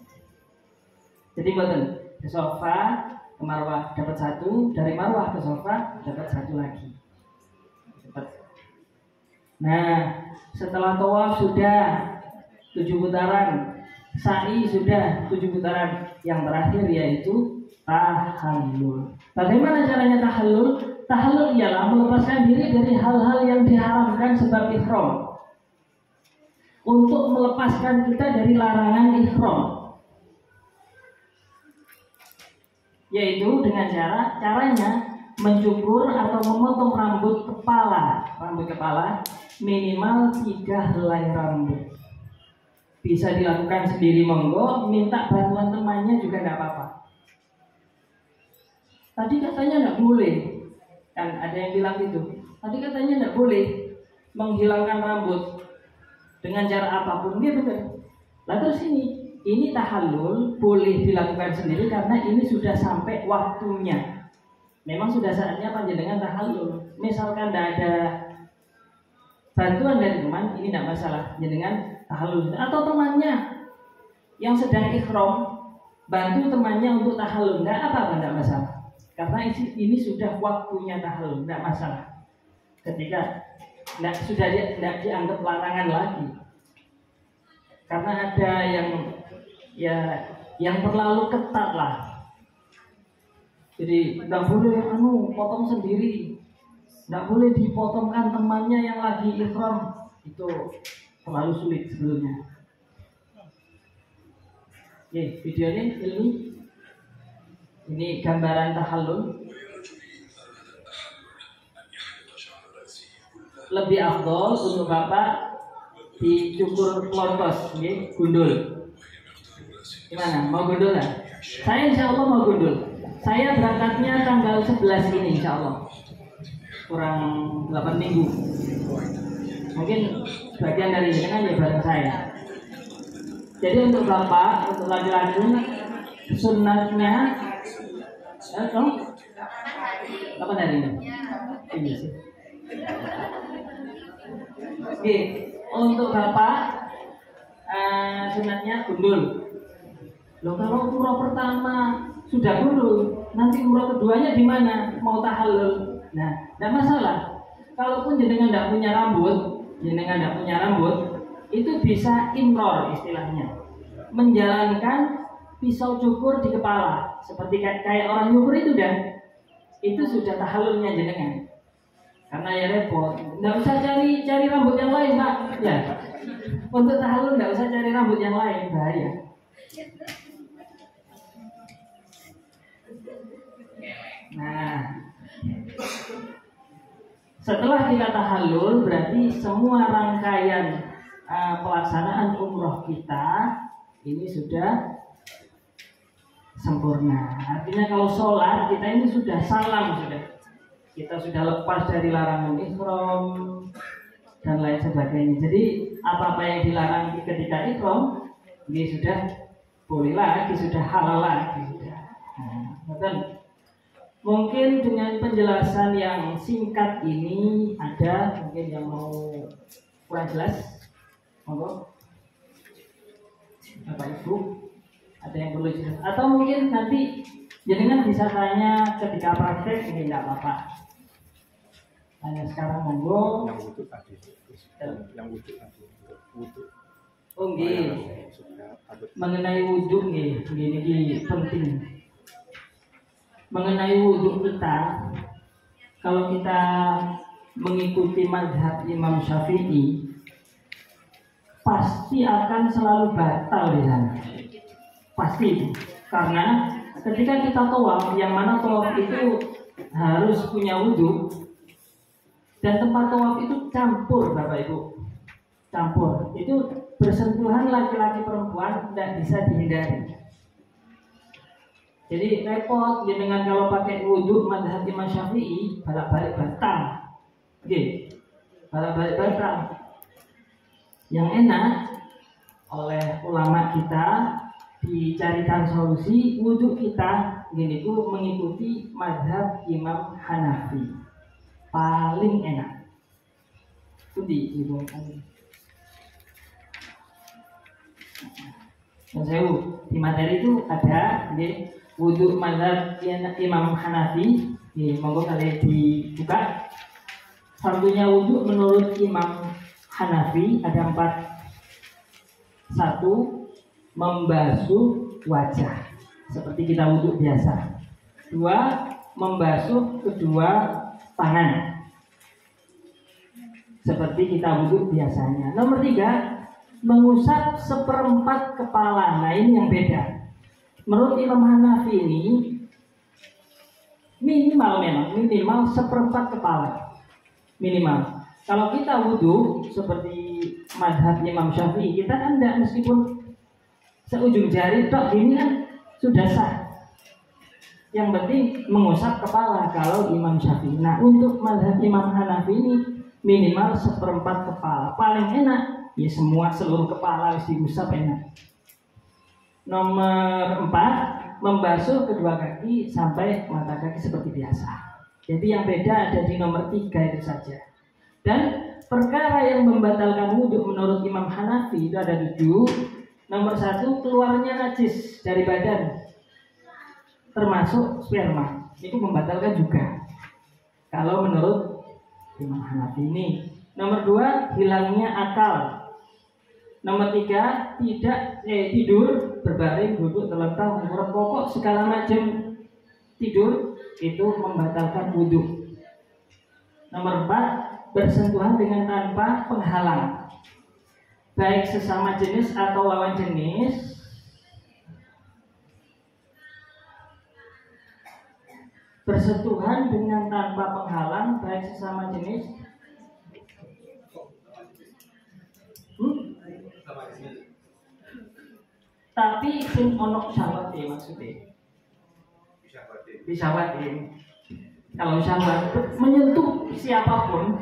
Jadi betul. Dari Sofa ke Marwah dapat 1, dari Marwah ke Sofa dapat 1 lagi. Nah, setelah tawaf sudah 7 putaran, sa'i sudah 7 putaran, yang terakhir yaitu tahallul. Bagaimana caranya tahallul? Tahallul ialah melepaskan diri dari hal-hal yang diharamkan sebab ihram. Untuk melepaskan kita dari larangan ihram, yaitu dengan caranya mencukur atau memotong rambut kepala minimal 3 helai rambut. bisa dilakukan sendiri monggo, minta bantuan temannya juga nggak apa-apa. Tadi katanya nggak boleh, kan ada yang bilang gitu. Tadi katanya nggak boleh menghilangkan rambut dengan cara apapun, dia betul. Lah terus ini tahallul boleh dilakukan sendiri karena ini sudah sampai waktunya. Memang sudah saatnya panjenengan tahallul. Misalkan tidak ada bantuan dari teman, ini tidak masalah, jenengan tahallul. Atau temannya yang sedang ihram bantu temannya untuk tahallul, tidak apa-apa, tidak masalah. Karena ini sudah waktunya tahallul, tidak masalah. Ketika sudah tidak dianggap larangan lagi. Karena ada yang terlalu ketat lah. Jadi nggak boleh potong sendiri, nggak boleh dipotongkan temannya yang lagi ihram, itu terlalu sulit sebelumnya. Oke, videonya ini gambaran tahallul. Lebih afdol untuk Bapak dicukur klortos, gundul. Gimana? Mau gundul lah? Saya insya Allah mau gundul. Saya berangkatnya tanggal 11 ini insya Allah. Kurang 8 minggu. Mungkin bagian dari jenengan ya bareng saya. Jadi untuk Bapak, untuk laki-laki, sunnahnya apa dari ini? Ini sih. Oke, untuk Bapak sunatnya gundul. Loh, kalau umroh pertama sudah gundul, nanti umroh keduanya di mana? Mau tahallul. Nah, tidak masalah. Kalaupun jenengan tidak punya rambut, itu bisa imror istilahnya. Menjalankan pisau cukur di kepala, seperti kayak orang nyukur itu itu sudah tahallulnya jenengan. Karena ya repot, nggak usah cari rambut yang lain, Pak. Ya, untuk tahallul nggak usah cari rambut yang lain, bahaya. Nah, setelah kita tahallul, berarti semua rangkaian pelaksanaan umroh kita ini sudah sempurna. Artinya kalau sholat kita ini sudah salam sudah. Kita sudah lepas dari larangan ihram dan lain sebagainya. Jadi apa-apa yang dilarang ketika ihram ini sudah boleh lagi, sudah halal lagi sudah. Nah, mungkin dengan penjelasan yang singkat ini ada mungkin yang mau kurang jelas, monggo Bapak Ibu ada yang perlu jelas atau mungkin nanti jenengan bisa tanya ketika praktek, ini tidak apa-apa. Tanya sekarang monggo. Yang wudhu tadi. Wudhu. Oh nggih. Mengenai wudhu nggih, ini penting. Mengenai wudhu kita, kalau kita mengikuti mazhab Imam Syafi'i, pasti akan selalu batal di sana. Pasti, karena ketika kita tawaf, yang mana tawaf itu harus punya wudhu, dan tempat tawaf itu campur, Bapak Ibu, campur. Itu bersentuhan laki-laki perempuan tidak bisa dihindari. Jadi repot dengan kalau pakai wudhu mazhab Imam Syafi'i, balik-balik batal. Oke, balik-balik batal. Yang enak oleh ulama kita dicarikan solusi wudhu kita gini tuh mengikuti mazhab Imam Hanafi. Paling enak. Pundi ibu kami. Di materi itu ada wudhu mazhab Imam Hanafi. Monggo kalian dibuka. Fardunya wudhu menurut Imam Hanafi ada 4. 1. Membasuh wajah seperti kita wudhu biasa. 2. Membasuh kedua tangan seperti kita wudhu biasanya. Nomor 3. Mengusap 1/4 kepala. Nah ini yang beda. Menurut Imam Hanafi ini minimal 1/4 kepala minimal. Kalau kita wudhu seperti madhab Imam Syafi'i, kita kan tidak, meskipun seujung jari tok ini kan sudah sah. Yang penting mengusap kepala kalau Imam Syafi'i. Nah, untuk madhab Imam Hanafi ini minimal 1/4 kepala. Paling enak ya semua seluruh kepala harus diusap enak. Nomor 4, membasuh kedua kaki sampai mata kaki seperti biasa. Jadi yang beda ada di nomor 3 itu saja. Dan perkara yang membatalkan wudhu menurut Imam Hanafi itu ada 7. Nomor 1, keluarnya najis dari badan, termasuk sperma, itu membatalkan juga kalau menurut Imam Hanafi ini. Nomor 2, hilangnya akal. Nomor 3, tidur berbaring, duduk, terlentang, mengurap pokok segala macam tidur itu membatalkan wudhu. Nomor 4, bersentuhan dengan tanpa penghalang, baik sesama jenis atau lawan jenis. Bersentuhan dengan tanpa penghalang baik sesama jenis tapi sing onok syahwat maksudnya bisa batin. Kalau syahwat menyentuh siapapun,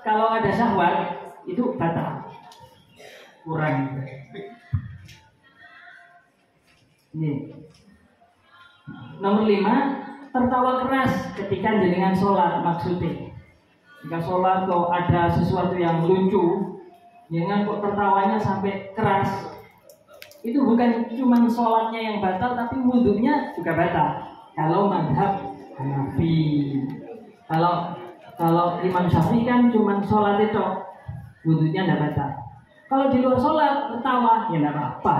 kalau ada syahwat itu batal, kurang. Ini nomor 5, tertawa keras ketika jenengan sholat. Maksudnya jika sholat kok ada sesuatu yang lucu, jangan kok tertawanya sampai keras. Itu bukan cuma sholatnya yang batal, tapi wudhunya juga batal kalau madhab Hanafi. Kalau Imam Syafi'i kan cuma sholat itu wudhunya tidak batal. Kalau di luar sholat tertawa ya tidak apa-apa.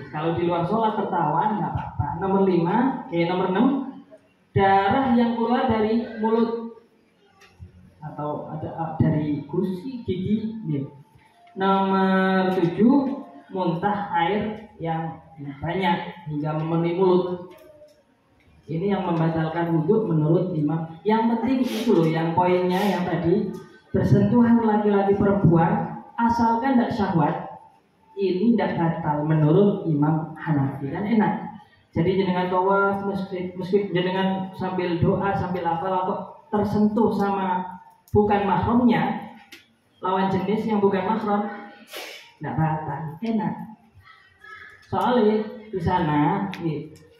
Kalau di luar sholat tertawa nggak apa-apa. Nomor 6, darah yang keluar dari mulut atau ada dari gusi gigi. Nomor 7, muntah air yang banyak hingga memenuhi mulut. Ini yang membatalkan wudhu menurut imam. Yang penting itu loh, yang poinnya yang tadi, bersentuhan laki-laki perempuan asalkan tidak syahwat, ini tidak batal menurut Imam Hanafi. Kan enak. Jadi jenengan tawaf meski jenengan sambil doa sambil apa tersentuh sama bukan mahramnya, lawan jenis yang bukan mahram, tidak batal, enak. Soalnya di sana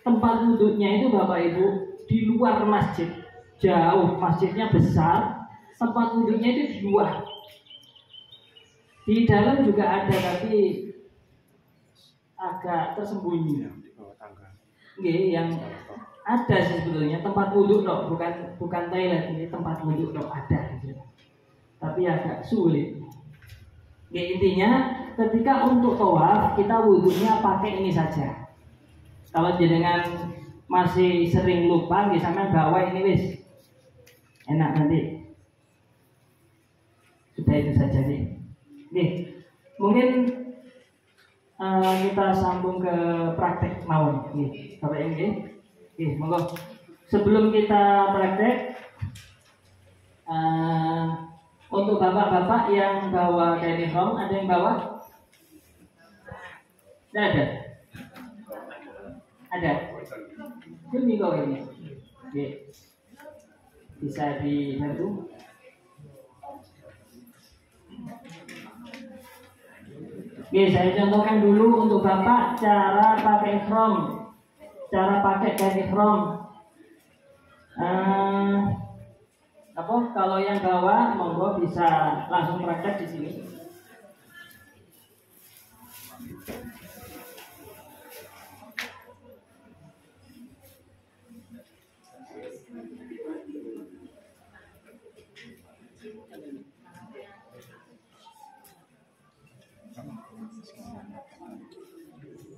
tempat wudhunya itu Bapak Ibu di luar masjid, jauh, masjidnya besar, tempat wudhunya itu di luar. Di dalam juga ada tapi agak tersembunyi. Di bawah tangga. Yang ada sih sebetulnya tempat wudhu dok, bukan toilet, ini tempat wudhu dok ada gitu. Tapi agak sulit. Intinya ketika untuk tawaf kita wudhunya pakai ini saja. Kalau jenengan masih sering lupa, sampean bawa ini wis enak nanti. Sudah itu saja nih. Mungkin kita sambung ke praktek mawon. Bapak ini, monggo. Sebelum kita praktek, untuk bapak-bapak yang bawa kain ihram, ada yang bawa? Tidak ada. Ada. Ini kok ini. Bisa dibantu? Saya contohkan dulu untuk Bapak cara pakai ihram, cara pakai kain ihram. Kalau yang bawa, monggo bisa langsung praktek di sini.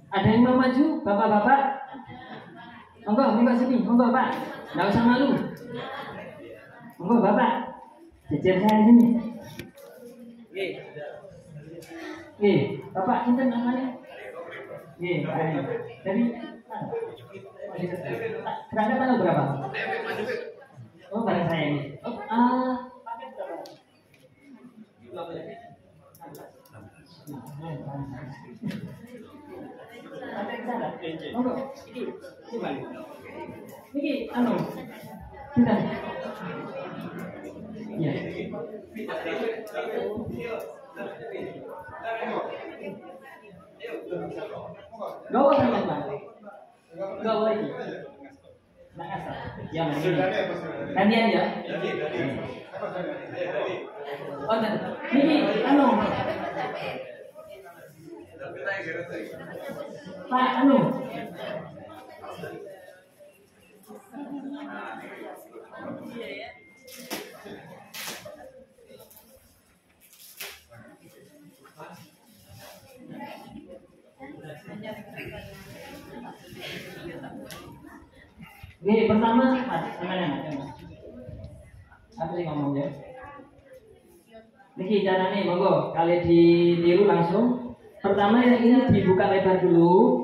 Ada yang mau maju, bapak-bapak? Monggo sini, monggo Pak, nggak usah malu. Monggo Bapak, jejer saya sini. Bapak ini namanya? Jadi berangkat tanggal berapa? Oh, bareng saya ini. Paket berapa? Niki, anu, sudah. Ya. Gawa sama Pak. Gawa lagi. Nah, asal. Ya, gantian ya. Oh, niki, anu. Pak, anu. Oke, pertama, Mas, gimana? Apa sih ngomongnya? Niki caranya, monggo, kalian ditiru langsung. Pertama yang ini dibuka lebar dulu.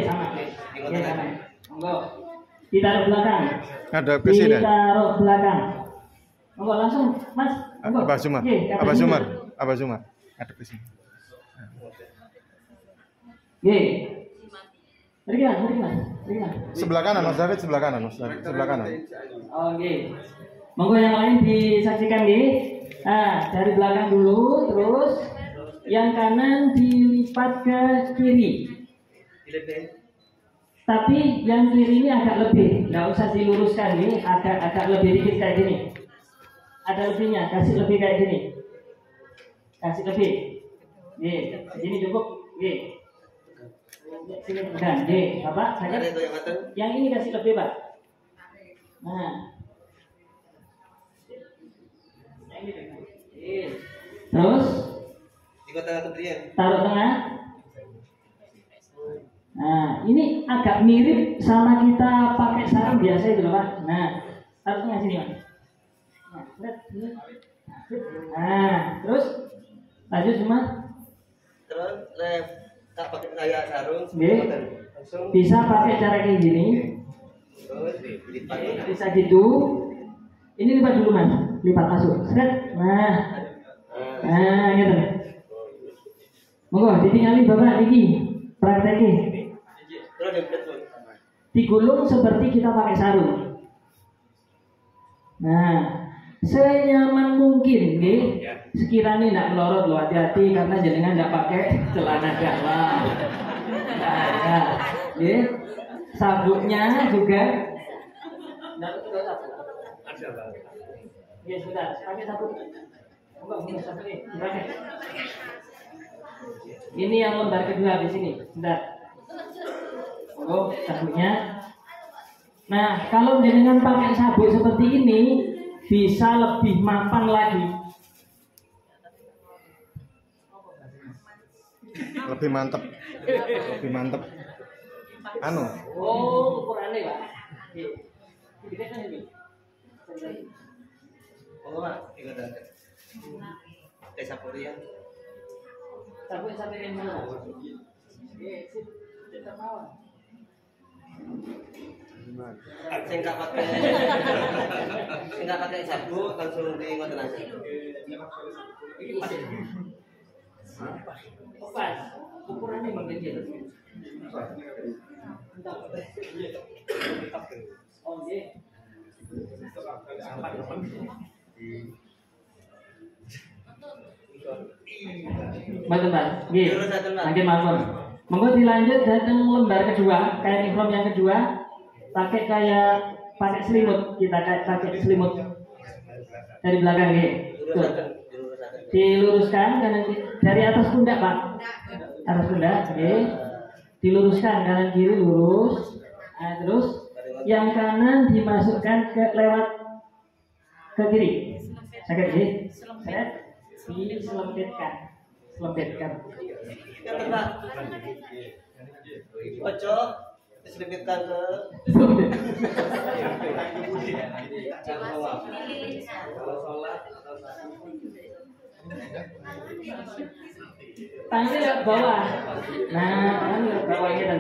Sama. Sama. Monggo. Ditaruh belakang. Ada ke sini. Ditaruh belakang. Monggo langsung, Mas. Monggo. Abah Sumar. Ada ke sini. Berikan. Sebelah kanan, Mas David, sebelah kanan. Oke. Monggo yang lain disaksikan nggih. Nah, dari belakang dulu, terus yang kanan dilipat ke kiri. Tapi yang kiri ini agak lebih, nggak usah diluruskan nih, agak lebih dikit kayak gini. Ada lebihnya, kasih lebih kayak gini. Kasih lebih. Ini cukup. Sini dan Bapak, saya yang ini kasih lebih, Pak. Nah. Terus taruh tengah. Nah, ini agak mirip sama kita pakai sarung biasa itu loh, Pak. Nah, taruh tengah sini, Pak. Nah, terus lanjut semua. Terus tak pakai kayak sarung. Bisa pakai cara kayak gini. Bisa gitu. Ini lipat dulu, Mas. Lipat masuk. Nah, gitu. Monggo ditinggali Bapak Niki. Praktekin. Digulung seperti kita pakai sarung. Nah, senyaman mungkin nih. Sekiranya tidak melorot loh, hati-hati karena jenengan tidak pakai celana dalam. Nah, sabuknya juga. Ya sudah, pakai sabuk. Ini yang lembar kedua di sini. Bentar. Oh, sabuknya. Nah, kalau jenengan pakai sabuk seperti ini, bisa lebih mapan lagi. Lebih mantep. Anu. Oh, ukurannya, Pak. Ini kan ini. Oh, Pak, ikut ada. Sabuk ya. Sabuk sampai ini dulu. Tetap mawon. Saya nggak pakai sabuk, langsung di ngoten aja. Pas, ukurannya memang kecil. Oh, iya. Teman-teman, makin makmur. Monggo dilanjut datang lembar kedua, kayak ihram yang kedua, pakai selimut, kita pakai selimut dari belakang nih. Diluruskan kanan dari atas pundak, Pak. Atas pundak, diluruskan kanan kiri lurus. Nah, terus yang kanan dimasukkan lewat ke kiri. Sakit sih? Diselempitkan. Ojo diselipitkan ke tangannya lewat bawah. Nah, tangan lewat bawah ini kan.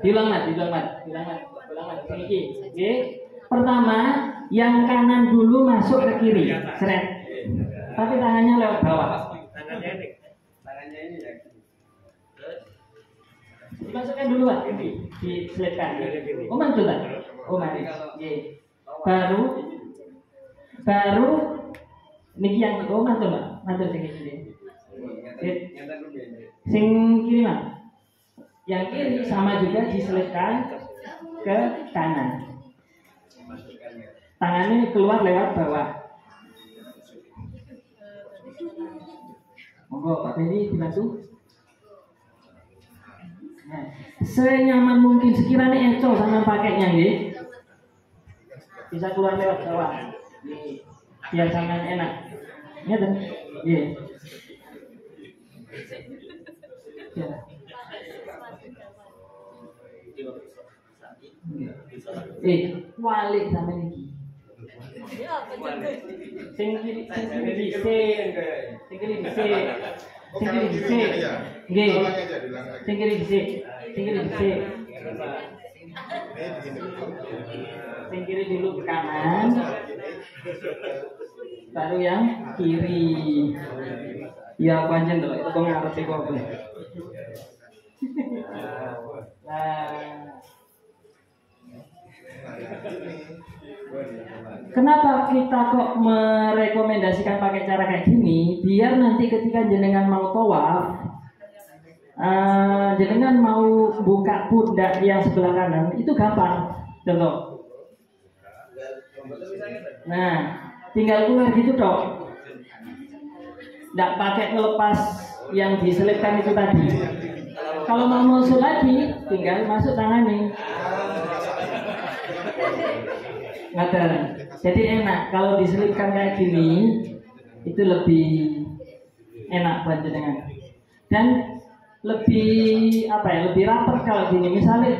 Diulang mat. Oke. Pertama, yang kanan dulu masuk ke kiri. Seret. tapi tangannya lewat bawah. Tangannya ini ya. Dimasukkan dulu Pak, diselipkan. Oh mantul Pak. Oh mari. Nggih. Baru niki yang oh mantul Pak. Mantul sing kiri. Sing kiri Pak. Yang kiri sama juga diselipkan ke kanan. Tangannya keluar lewat bawah. Monggo Pak Benny dibantu. Nah, senyaman mungkin sekiranya eco sama pakainya nggih. Bisa keluar lewat bawah. Nggih. Biar sampean enak. Ngeten. Nggih. Ya. Walik sampean iki. Sing kiri dhisik. Sing kiri dhisik. Nggih. Sing kiri dhisik. Sing kiri dulu ke kanan. Baru yang kiri. Ya pancen to, itu kok ngarep iku apa. Kenapa kita kok merekomendasikan pakai cara kayak gini? Biar nanti ketika jenengan mau tawaf, jenengan mau buka pundak yang sebelah kanan itu gampang. Contoh. Nah, tinggal keluar gitu dok. Nggak pakai ngelepas yang diselipkan itu tadi. Kalau mau musuh lagi, tinggal masuk tangannya. Ngaten. Jadi enak kalau diselipkan kayak gini, itu lebih enak buat jenengan. Dan lebih apa ya? Lebih rapat kalau gini. Misalnya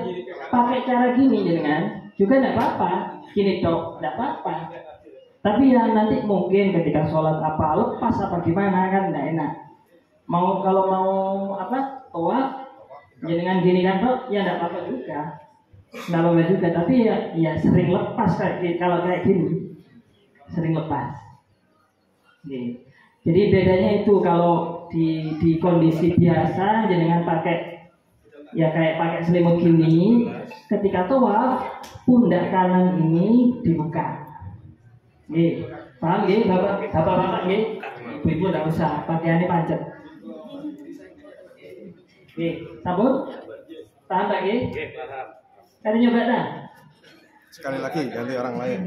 pakai cara gini jenengan, juga enggak apa-apa. Gini dok, enggak apa-apa. Tapi ya nanti mungkin ketika sholat apa lepas apa gimana kan enggak enak. Kalau mau apa? Tawaf jenengan gini kan dok, ya enggak apa-apa juga. Nggak apa-apa juga, tapi ya sering lepas kalau kayak gini, sering lepas. Jadi bedanya itu kalau di kondisi biasa jenengan pakai ya kayak pakai selimut gini, ketika tawaf pundak kanan ini dibuka. Paham nggih bapak-bapak nggih? Ibu-ibu enggak usah pakaiannya pancet. Sabun? Paham tak nggih? Paham. Kan nyoba dah. Sekali lagi ganti orang lain.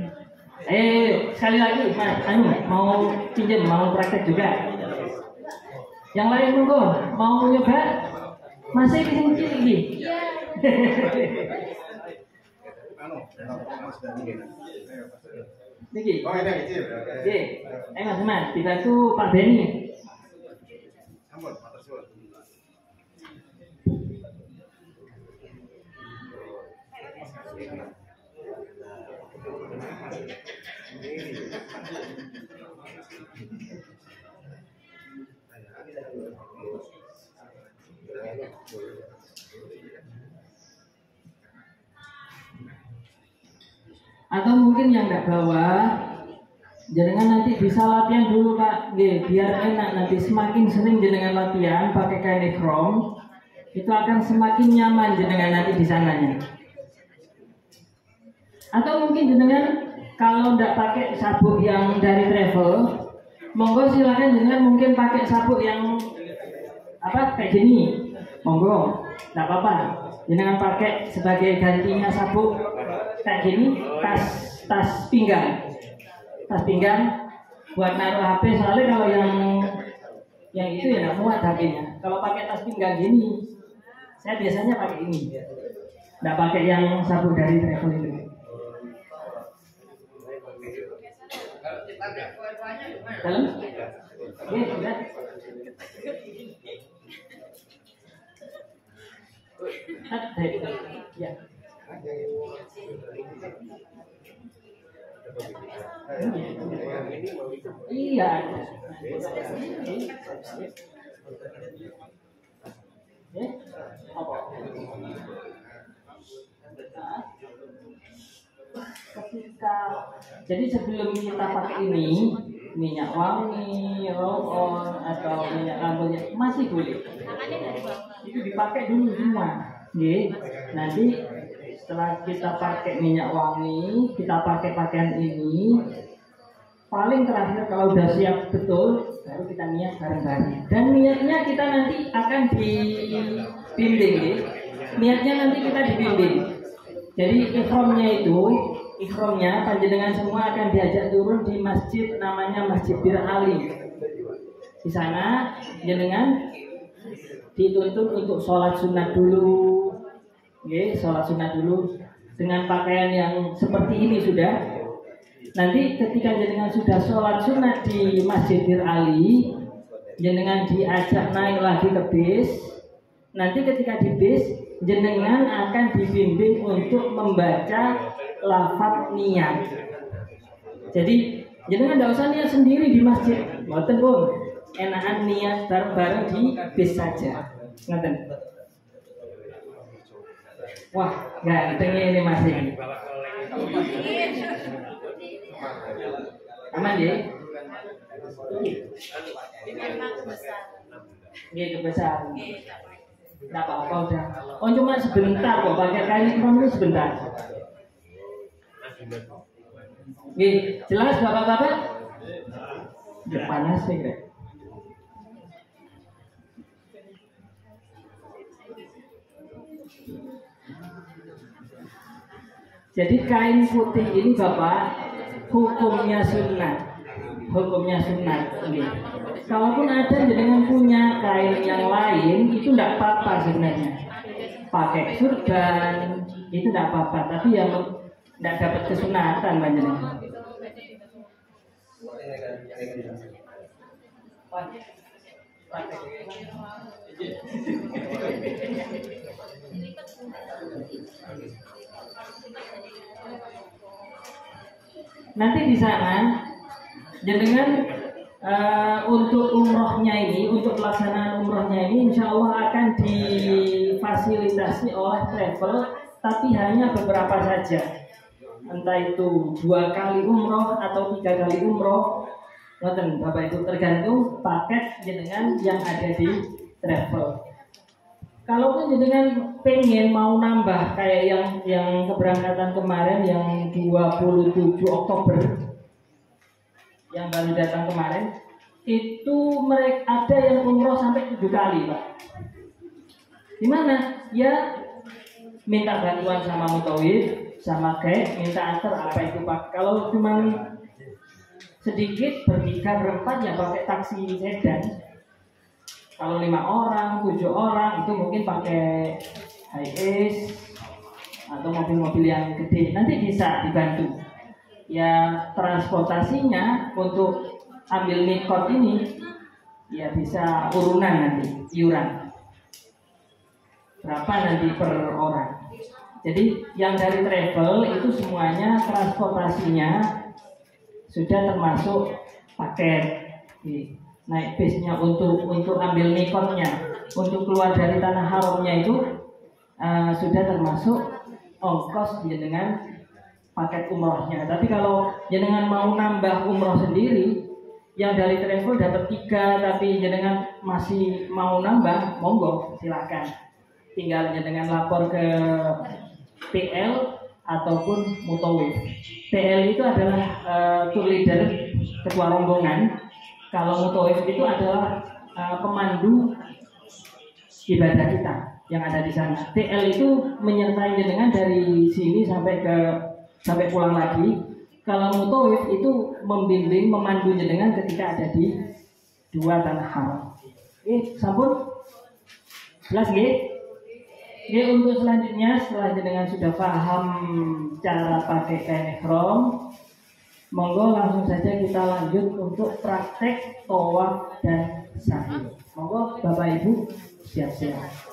Sekali lagi, Mas. Mau pinjam, mau praktek juga. Yang lain monggo, mau nyoba? Masih kecil lagi. Niki. Oh, ini kecil. Oke. Mas, dibantu Pak Benny. Ampun, matur suwun. Atau mungkin yang nggak bawa, jenengan nanti bisa latihan dulu Pak, biar enak nanti. Semakin sering jenengan latihan pakai kain ihram, itu akan semakin nyaman jenengan nanti di sananya. Atau mungkin jenengan kalau nggak pakai sabuk yang dari travel, monggo silakan jenengan mungkin pakai sabuk yang apa kayak gini, monggo, nggak apa-apa. Jenengan pakai sebagai gantinya sabuk kayak gini, tas pinggang buat naruh HP. Soalnya kalau yang itu ya nggak muat HP-nya. Kalau pakai tas pinggang gini, saya biasanya pakai ini, nggak pakai yang sabuk dari travel itu. Dalam? Sudah. Ya. Iya. Apa? Ketika jadi sebelum kita pakai ini, minyak wangi, roll on atau minyak rambutnya masih boleh. Itu dipakai dulu semua. Oke. Nanti setelah kita pakai minyak wangi, kita pakai pakaian ini, paling terakhir kalau udah siap betul, baru kita niat bareng-bareng. Dan niatnya kita nanti akan dibimbing, ya. Niatnya nanti kita dibimbing. Jadi ikhramnya panjenengan semua akan diajak turun di masjid namanya Masjid Bir Ali. Di sana jenengan dituntut untuk sholat sunat dulu, sholat sunat dulu dengan pakaian yang seperti ini sudah. Nanti ketika jenengan sudah sholat sunat di Masjid Bir Ali, jenengan diajak naik lagi ke bis. Nanti ketika di bis, jenengan akan dibimbing untuk membaca lafaz niat. Jadi jenengan tidak usah niat sendiri di masjid, ngoten pun. Enakan niat bareng-bareng di bis saja, ngoten. Wah, ganteng ini Mas ini. Aman ya? Gitu besar. Tidak apa-apa udah. Oh cuma sebentar kok, pakai kain ikhram itu sebentar. Jelas bapak-bapak? Udah panas sih kira. Jadi kain putih ini bapak hukumnya sunnah. Hukumnya sunnah. Kalaupun ada jenengan punya kain yang lain itu tidak apa-apa sebenarnya. Pakai surban itu tidak apa-apa, tapi yang tidak dapat kesunatan panjenengan. Nanti di sana jenengan untuk umrohnya ini, untuk pelaksanaan umrohnya ini, insya Allah akan difasilitasi oleh travel, tapi hanya beberapa saja. Entah itu 2 kali umroh atau 3 kali umroh, ngoten Bapak Ibu, tergantung paket jenengan yang ada di travel. Kalaupun jenengan pengen mau nambah kayak yang keberangkatan kemarin yang 27 Oktober yang baru datang kemarin, itu mereka ada yang umroh sampai 7 kali Pak. Gimana? Ya minta bantuan sama mutawif, sama guide, minta antar apa itu Pak. Kalau cuma sedikit bertiga berempat ya pakai taksi sedan. Kalau 5 orang, 7 orang itu mungkin pakai Hiace atau mobil-mobil yang gede. Nanti bisa dibantu. Ya transportasinya untuk ambil mikot ini ya bisa urunan nanti iuran berapa nanti per orang. Jadi yang dari travel itu semuanya transportasinya sudah termasuk paket. Naik bisnya untuk ambil mikotnya, untuk keluar dari tanah haramnya itu sudah termasuk ongkos dengan paket umrohnya. Tapi kalau jenengan mau nambah umroh sendiri, yang dari travel dapat 3 tapi jenengan masih mau nambah, monggo silakan. Tinggal jenengan lapor ke PL ataupun mutawif. PL itu adalah tour leader, ketua rombongan. Kalau mutawif itu adalah pemandu ibadah kita yang ada di sana. TL itu menyertai jenengan dari sini sampai pulang lagi. Kalau mutawif itu membimbing, memandu jenengan ketika ada di 2 tanah haram. Sampun? Jelas nggih? Untuk selanjutnya setelah jenengan sudah paham cara pakai kain ihram, monggo langsung saja kita lanjut untuk praktek tawaf dan sa'i. Monggo Bapak Ibu siap-siap.